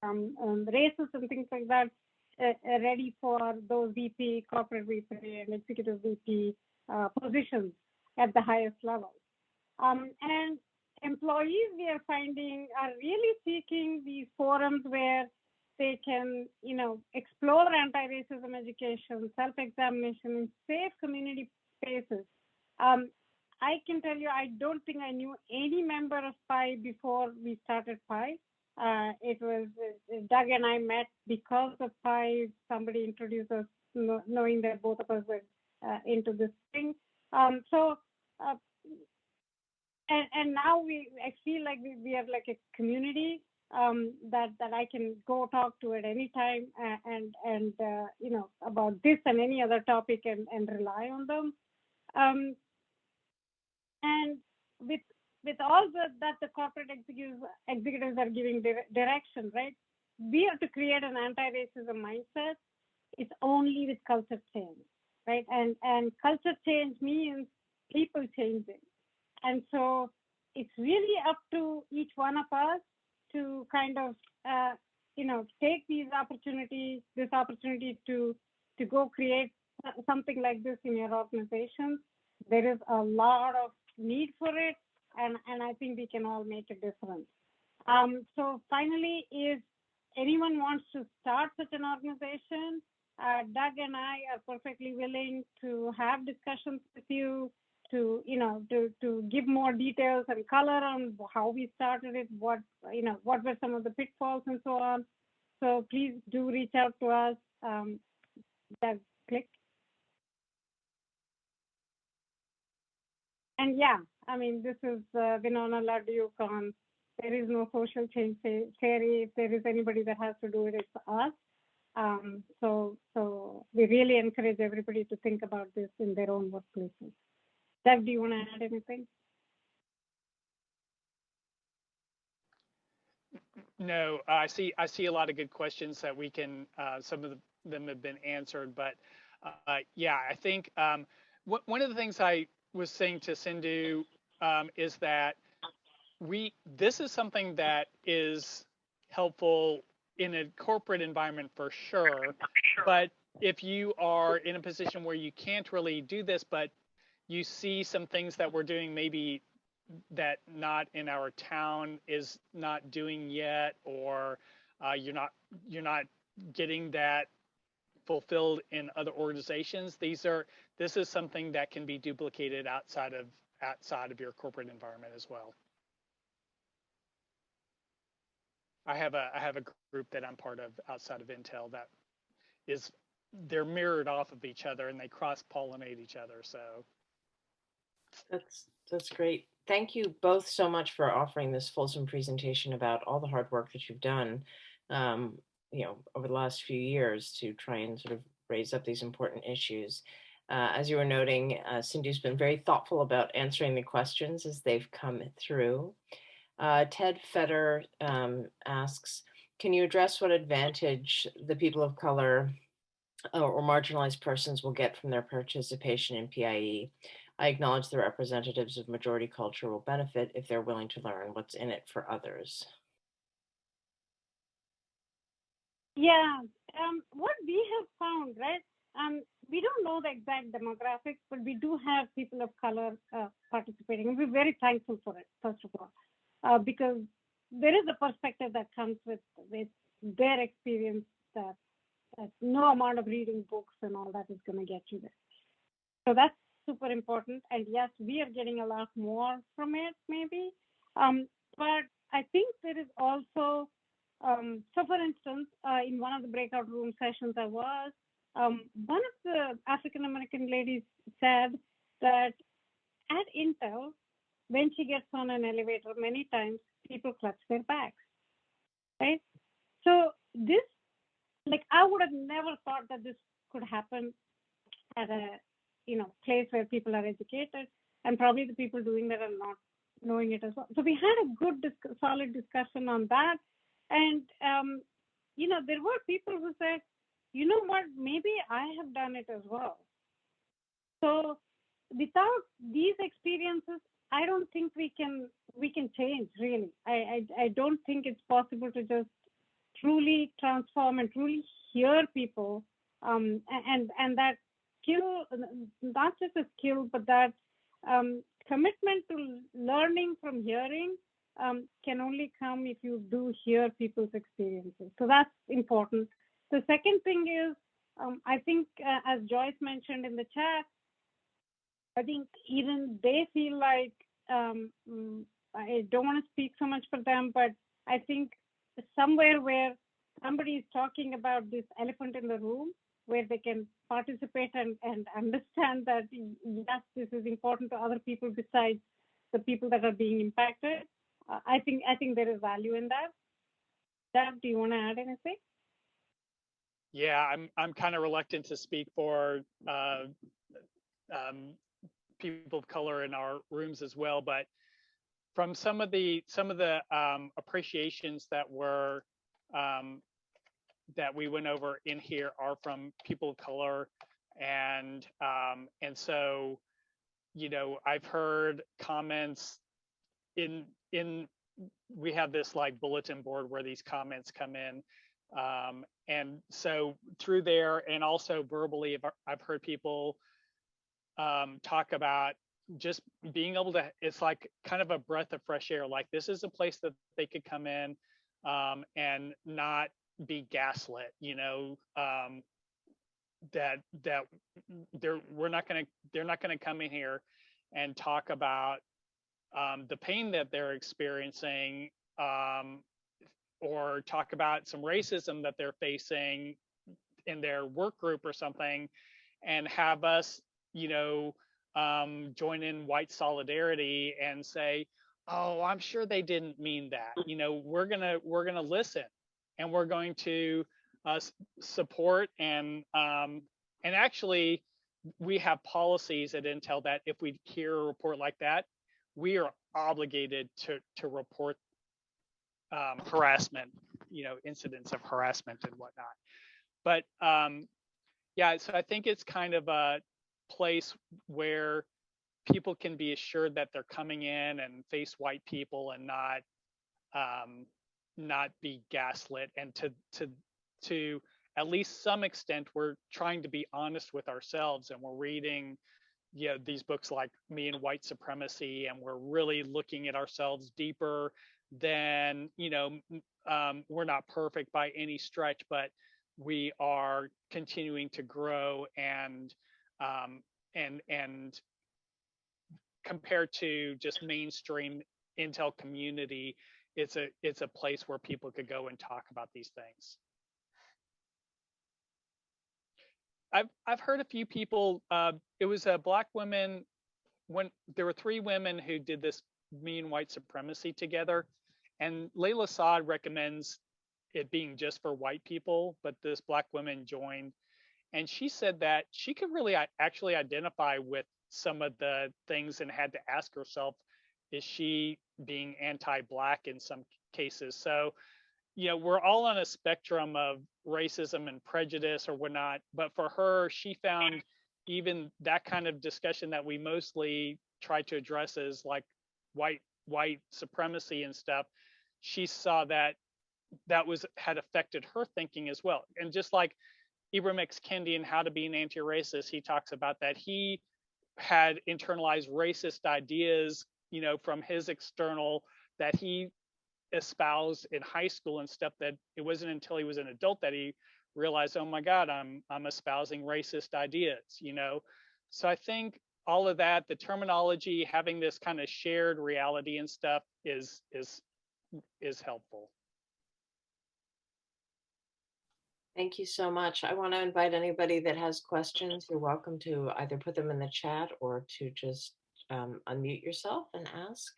races and things like that ready for those VP, corporate VP, and executive VP positions at the highest level. And employees, we are finding, are really seeking these forums where they can, explore anti-racism education, self-examination in safe community spaces. I can tell you, I don't think I knew any member of PI before we started PI. It was Doug and I met because of PI. Somebody introduced us, knowing that both of us were into this thing. And now I feel like we are like a community that I can go talk to at any time and about this and any other topic and rely on them. And with all that the corporate executives are giving direction, right? We have to create an anti-racism mindset. It's only with culture change, right? And culture change means people changing. And so it's really up to each one of us to kind of, take this opportunity to go create something like this in your organization. There is a lot of need for it, and I think we can all make a difference. So finally, if anyone wants to start such an organization, Doug and I are perfectly willing to have discussions with you, to give more details and color on how we started it, what were some of the pitfalls and so on. So please do reach out to us. Doug, click. And yeah, this is Vinona Laduyukon. There is no social change theory. If there is anybody that has to do it, it's us. So we really encourage everybody to think about this in their own workplaces. Doug, do you want to add anything? No, I see a lot of good questions that we can, some of them have been answered, but yeah, I think one of the things I was saying to Sindhu is that this is something that is helpful in a corporate environment for sure, but if you are in a position where you can't really do this, but you see some things that we're doing maybe that not in our town is not doing yet, or you're not getting that fulfilled in other organizations. This is something that can be duplicated outside of your corporate environment as well. I have a group that I'm part of outside of Intel that they're mirrored off of each other and they cross-pollinate each other. So That's great. Thank you both so much for offering this fulsome presentation about all the hard work that you've done, over the last few years to try and sort of raise up these important issues. As you were noting, Sindhu's been very thoughtful about answering the questions as they've come through. Ted Fetter asks, can you address what advantage the people of color or marginalized persons will get from their participation in PIE? I acknowledge the representatives of majority culture will benefit if they're willing to learn what's in it for others. Yeah, what we have found, right? We don't know the exact demographics, but we do have people of color participating. And we're very thankful for it, first of all, because there is a perspective that comes with their experience that no amount of reading books and all that is going to get you there. So that's super important. And yes, we are getting a lot more from it, maybe. But I think there is also, so for instance, in one of the breakout room sessions I was, one of the African-American ladies said that at Intel, when she gets on an elevator, many times people clutch their bags, right? So this, I would have never thought that this could happen at a, place where people are educated, and probably the people doing that are not knowing it as well. So we had a good, solid discussion on that. And, there were people who said, you know what, maybe I have done it as well. So without these experiences, I don't think we can change, really. I don't think it's possible to just truly transform and truly hear people, and that skill, not just a skill, but that commitment to learning from hearing can only come if you do hear people's experiences. So that's important. The second thing is, I think, as Joyce mentioned in the chat, I think even they feel like, I don't want to speak so much for them, but I think somewhere where somebody is talking about this elephant in the room, where they can participate and understand that, yes, this is important to other people besides the people that are being impacted. I think there is value in that. Deb, do you want to add anything? yeah, I'm kind of reluctant to speak for people of color in our rooms as well, but from some of the appreciations that were that we went over in here are from people of color, and so I've heard comments in we have this bulletin board where these comments come in, and so through there, and also verbally, I've heard people talk about just being able to, it's like kind of a breath of fresh air. Like, this is a place that they could come in and not be gaslit, that they're not going to come in here and talk about the pain that they're experiencing, or talk about some racism that they're facing in their work group or something, and have us, join in white solidarity and say, oh, I'm sure they didn't mean that. We're gonna listen, and we're going to support, and actually we have policies at Intel that if we hear a report like that, we are obligated to report harassment, incidents of harassment and whatnot. But yeah, so I think it's kind of a place where people can be assured that they're coming in and face white people and not be gaslit, and to at least some extent we're trying to be honest with ourselves, and we're reading these books like Me and White Supremacy, and we're really looking at ourselves deeper than we're not perfect by any stretch, but we are continuing to grow, and compared to just mainstream Intel community, it's a place where people could go and talk about these things. I've heard a few people. It was a Black women, when there were 3 women who did this Me and White Supremacy together, and Layla Saad recommends it being just for white people, but this Black woman joined, and she said that she could really actually identify with some of the things and had to ask herself, is she being anti-Black in some cases? So we're all on a spectrum of racism and prejudice or whatnot, but for her, she found even that kind of discussion that we mostly try to address as like white supremacy and stuff, she saw that had affected her thinking as well. And just like Ibram X. Kendi in How to Be an Anti-Racist, he talks about that he had internalized racist ideas, from his external that he espoused in high school and stuff, that it wasn't until he was an adult that he realized, oh my God, I'm espousing racist ideas, So I think all of that, the terminology, having this kind of shared reality and stuff is helpful. Thank you so much. I want to invite anybody that has questions. You're welcome to either put them in the chat or to just unmute yourself and ask.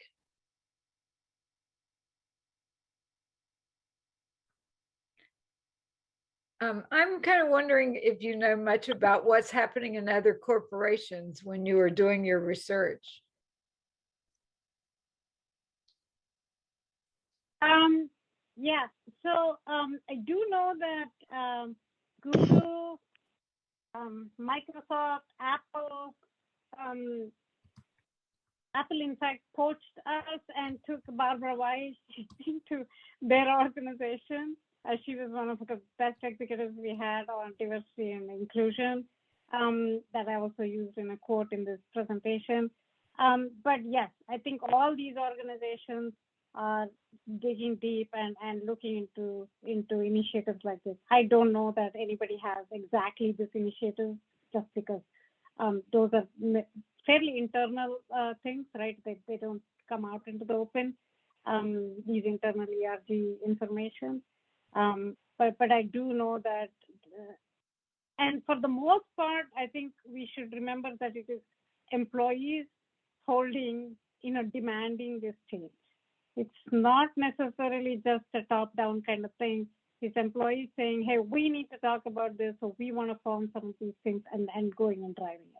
I'm kind of wondering if you know much about what's happening in other corporations when you are doing your research. Yeah, so I do know that Google, Microsoft, Apple, in fact poached us and took Barbara Weiss into their organization. She was one of the best executives we had on diversity and inclusion, that I also used in a quote in this presentation. But yes, I think all these organizations are digging deep and looking into initiatives like this. I don't know that anybody has exactly this initiative, just because those are fairly internal things, right? They don't come out into the open, these internal ERG information. But I do know that, and for the most part, I think we should remember that it is employees holding, demanding this change. It's not necessarily just a top-down kind of thing. It's employees saying, hey, we need to talk about this, so we want to form some of these things, and going and driving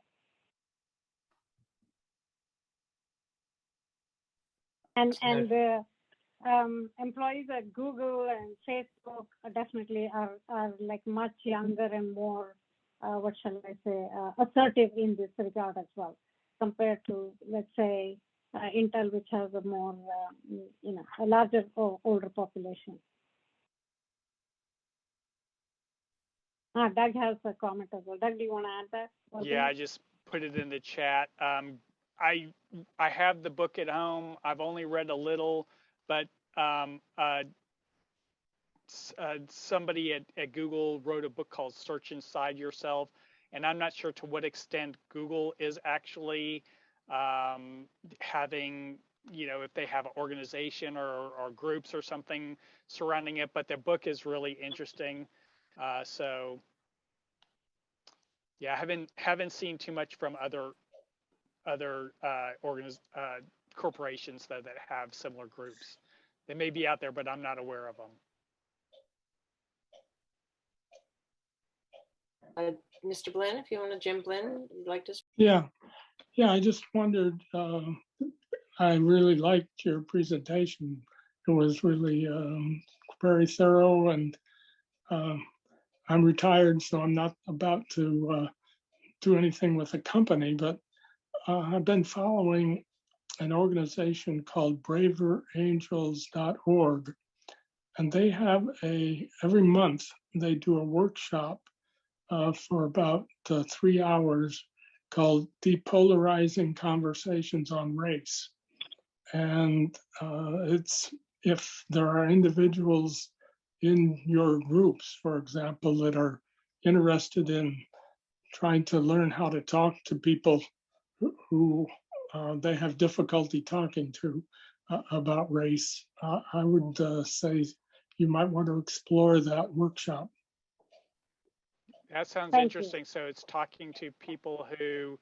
it. And the employees at Google and Facebook definitely are like much younger and more, what shall I say, assertive in this regard as well, compared to, let's say, Intel, which has a more, a larger older population. Doug has a comment as well. Doug, do you want to add that? Yeah, I just put it in the chat. I have the book at home. I've only read a little, but somebody at Google wrote a book called Search Inside Yourself, and I'm not sure to what extent Google is actually having, if they have an organization or groups or something surrounding it, but their book is really interesting. So yeah, I haven't seen too much from other corporations that have similar groups. They may be out there, but I'm not aware of them. Mr. Blinn, if you want to, Jim Blinn, you'd like to speak? Yeah, I just wondered, I really liked your presentation. it was really very thorough, and I'm retired, so I'm not about to do anything with the company, but I've been following an organization called braverangels.org, and they have every month they do a workshop for about 3 hours called Depolarizing Conversations on Race. And it's if there are individuals in your groups, for example, that are interested in trying to learn how to talk to people who they have difficulty talking to about race, I would say you might want to explore that workshop. That sounds Thank you. interesting. So it's talking to people who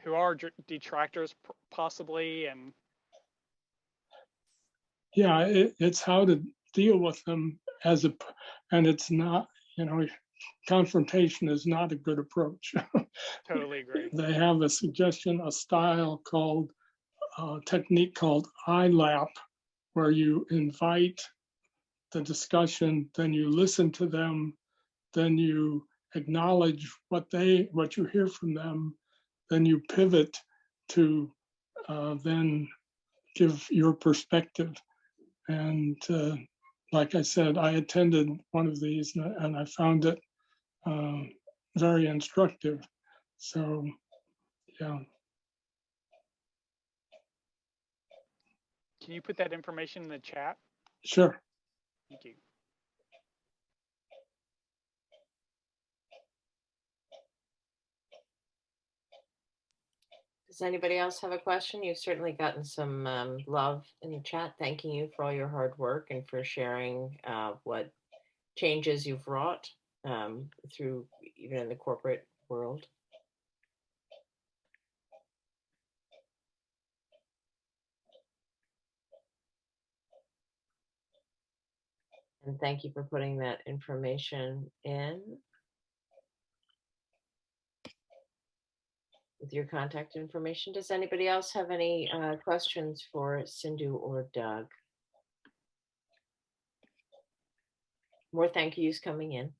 who are detractors possibly, and Yeah, it's how to deal with them and it's not, confrontation is not a good approach. totally agree. They have a suggestion, a style called, technique called ILAP, where you invite the discussion, then you listen to them, then you acknowledge what you hear from them, then you pivot to then give your perspective. And like I said, I attended one of these and I found it very instructive. So, yeah. Can you put that information in the chat? Sure. Thank you. Does anybody else have a question? You've certainly gotten some love in the chat. Thanking you for all your hard work and for sharing what changes you've wrought through even in the corporate world. And thank you for putting that information in with your contact information. Does anybody else have any questions for Sindhu or Doug? More thank yous coming in.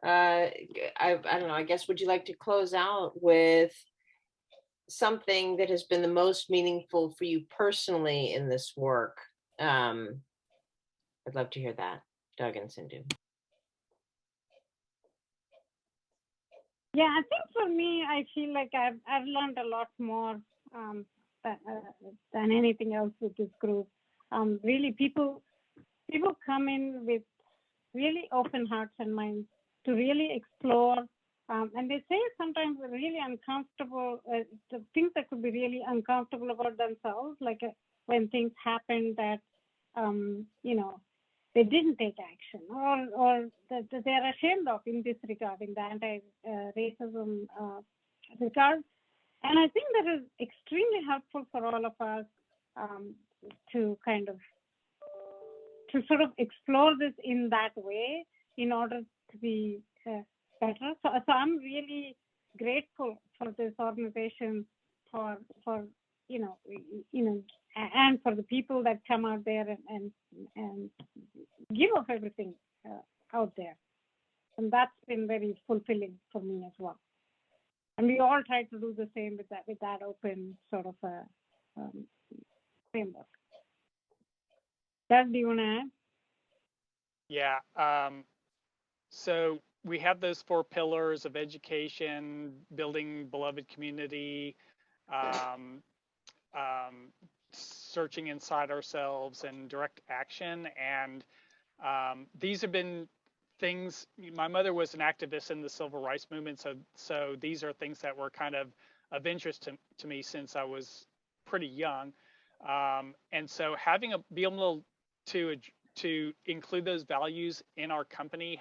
I don't know, I guess, would you like to close out with something that has been the most meaningful for you personally in this work? I'd love to hear that, Doug and Sindhu. Yeah, I think for me, I feel like I've learned a lot more than anything else with this group. Really, people come in with really open hearts and minds to really explore, and they say sometimes really uncomfortable the things that could be really uncomfortable about themselves, like when things happen that they didn't take action or that they're ashamed of in this regard, in the anti-racism regard. And I think that is extremely helpful for all of us to sort of explore this in that way in order to be better. So I'm really grateful for this organization, for and for the people that come out there and give of everything out there. And that's been very fulfilling for me as well. And we all try to do the same with that open sort of framework. Doug, do you want to add? Yeah. So we have those 4 pillars of education, building beloved community, searching inside ourselves, and direct action. And these have been things. My mother was an activist in the civil rights movement, so these are things that were kind of interest to me since I was pretty young. And so be able to include those values in our company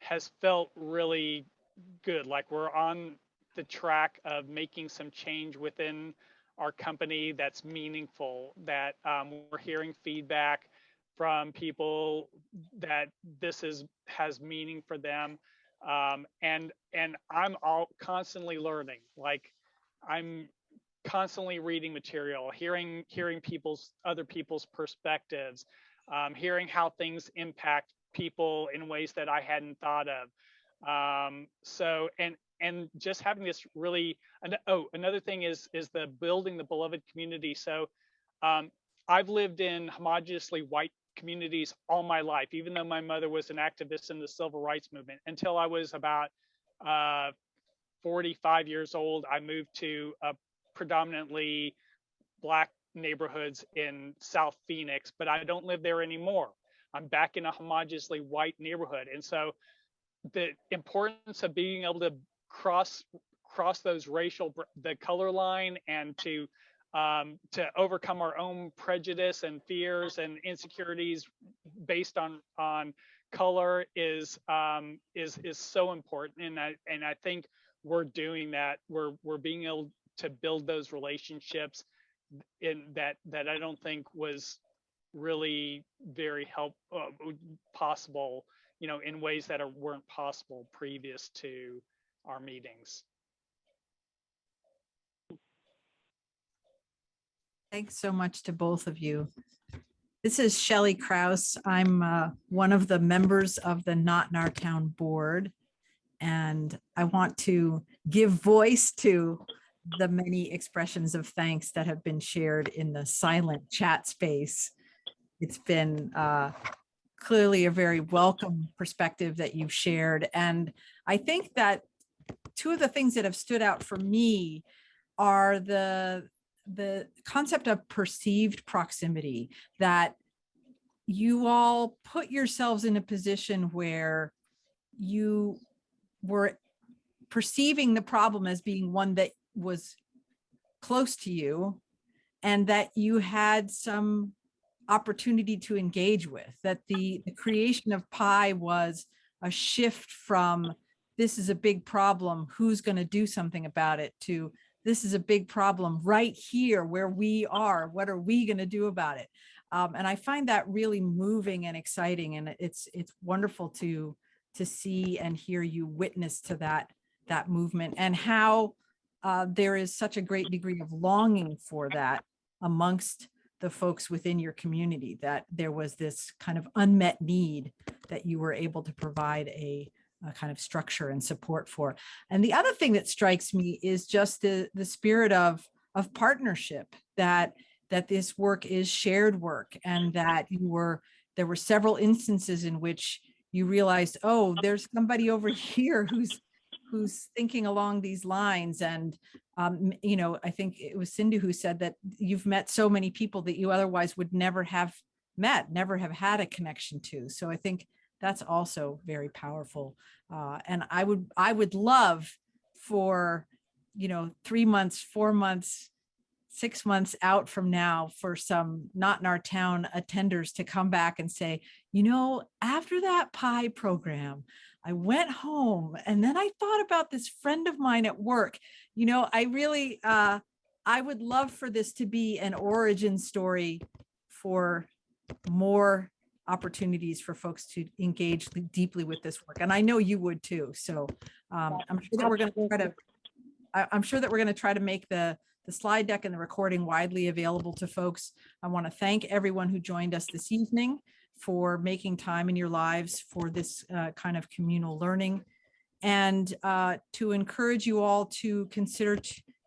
has felt really good. Like we're on the track of making some change within our company that's meaningful, that we're hearing feedback from people that this has meaning for them. And I'm constantly learning. Like, I'm constantly reading material, hearing other people's perspectives, hearing how things impact people in ways that I hadn't thought of. So and just having this really, another thing is the building the beloved community. So I've lived in homogeneously white communities all my life, even though my mother was an activist in the civil rights movement. Until I was about 45 years old, I moved to a predominantly Black neighborhoods in South Phoenix, but I don't live there anymore. I'm back in a homogeneously white neighborhood. And so the importance of being able to cross those the color line, and to overcome our own prejudice and fears and insecurities based on color is so important. And I think we're doing that. We're being able to build those relationships in that I don't think was really very possible, in ways that weren't possible previous to our meetings. Thanks so much to both of you. This is Shelley Krause. I'm one of the members of the Not in Our Town board, and I want to give voice to the many expressions of thanks that have been shared in the silent chat space. It's been clearly a very welcome perspective that you've shared. And I think that two of the things that have stood out for me are the concept of perceived proximity, that you all put yourselves in a position where you were perceiving the problem as being one that was close to you, and that you had some opportunity to engage with, that the creation of Pi was a shift from this is a big problem, who's going to do something about it, to this is a big problem right here where we are, what are we going to do about it? And I find that really moving and exciting, and it's wonderful to see and hear you witness to that movement, and how there is such a great degree of longing for that amongst the folks within your community, that there was this kind of unmet need that you were able to provide a kind of structure and support for. And the other thing that strikes me is just the spirit of partnership, that this work is shared work, and that there were several instances in which you realized, oh, there's somebody over here who's thinking along these lines. And I think it was Sindhu who said that you've met so many people that you otherwise would never have met, never have had a connection to. So I think that's also very powerful. And I would love for, 3 months, 4 months, 6 months out from now, for some Not in Our Town attenders to come back and say, after that Pi program, I went home and then I thought about this friend of mine at work. I really, I would love for this to be an origin story for more opportunities for folks to engage deeply with this work. And I know you would too. So I'm sure that we're going to try to make the slide deck and the recording widely available to folks. I want to thank everyone who joined us this evening for making time in your lives for this kind of communal learning, and to encourage you all to consider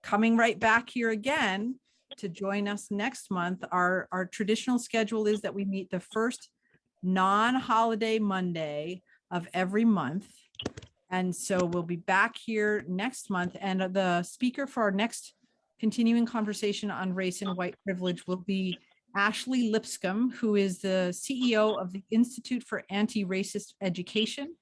coming right back here again to join us next month. Our traditional schedule is that we meet the first non-holiday Monday of every month. And so we'll be back here next month. And the speaker for our next continuing conversation on race and white privilege will be Ashley Lipscomb, who is the CEO of the Institute for Anti-Racist Education,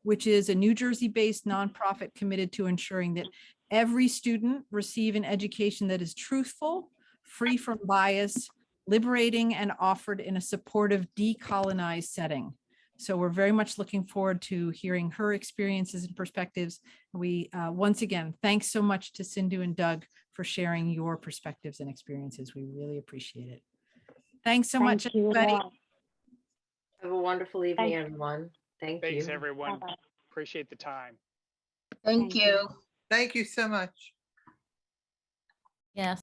which is a New Jersey-based nonprofit committed to ensuring that every student receive an education that is truthful, free from bias, liberating, and offered in a supportive, decolonized setting. So we're very much looking forward to hearing her experiences and perspectives. We, once again, thanks so much to Sindhu and Doug for sharing your perspectives and experiences. We really appreciate it. Thanks so much, everybody. wonderful evening, you. everyone. Thank Thanks, you. everyone. Bye-bye. Appreciate the time. Thank Thank you. you. Thank you so much. Yes.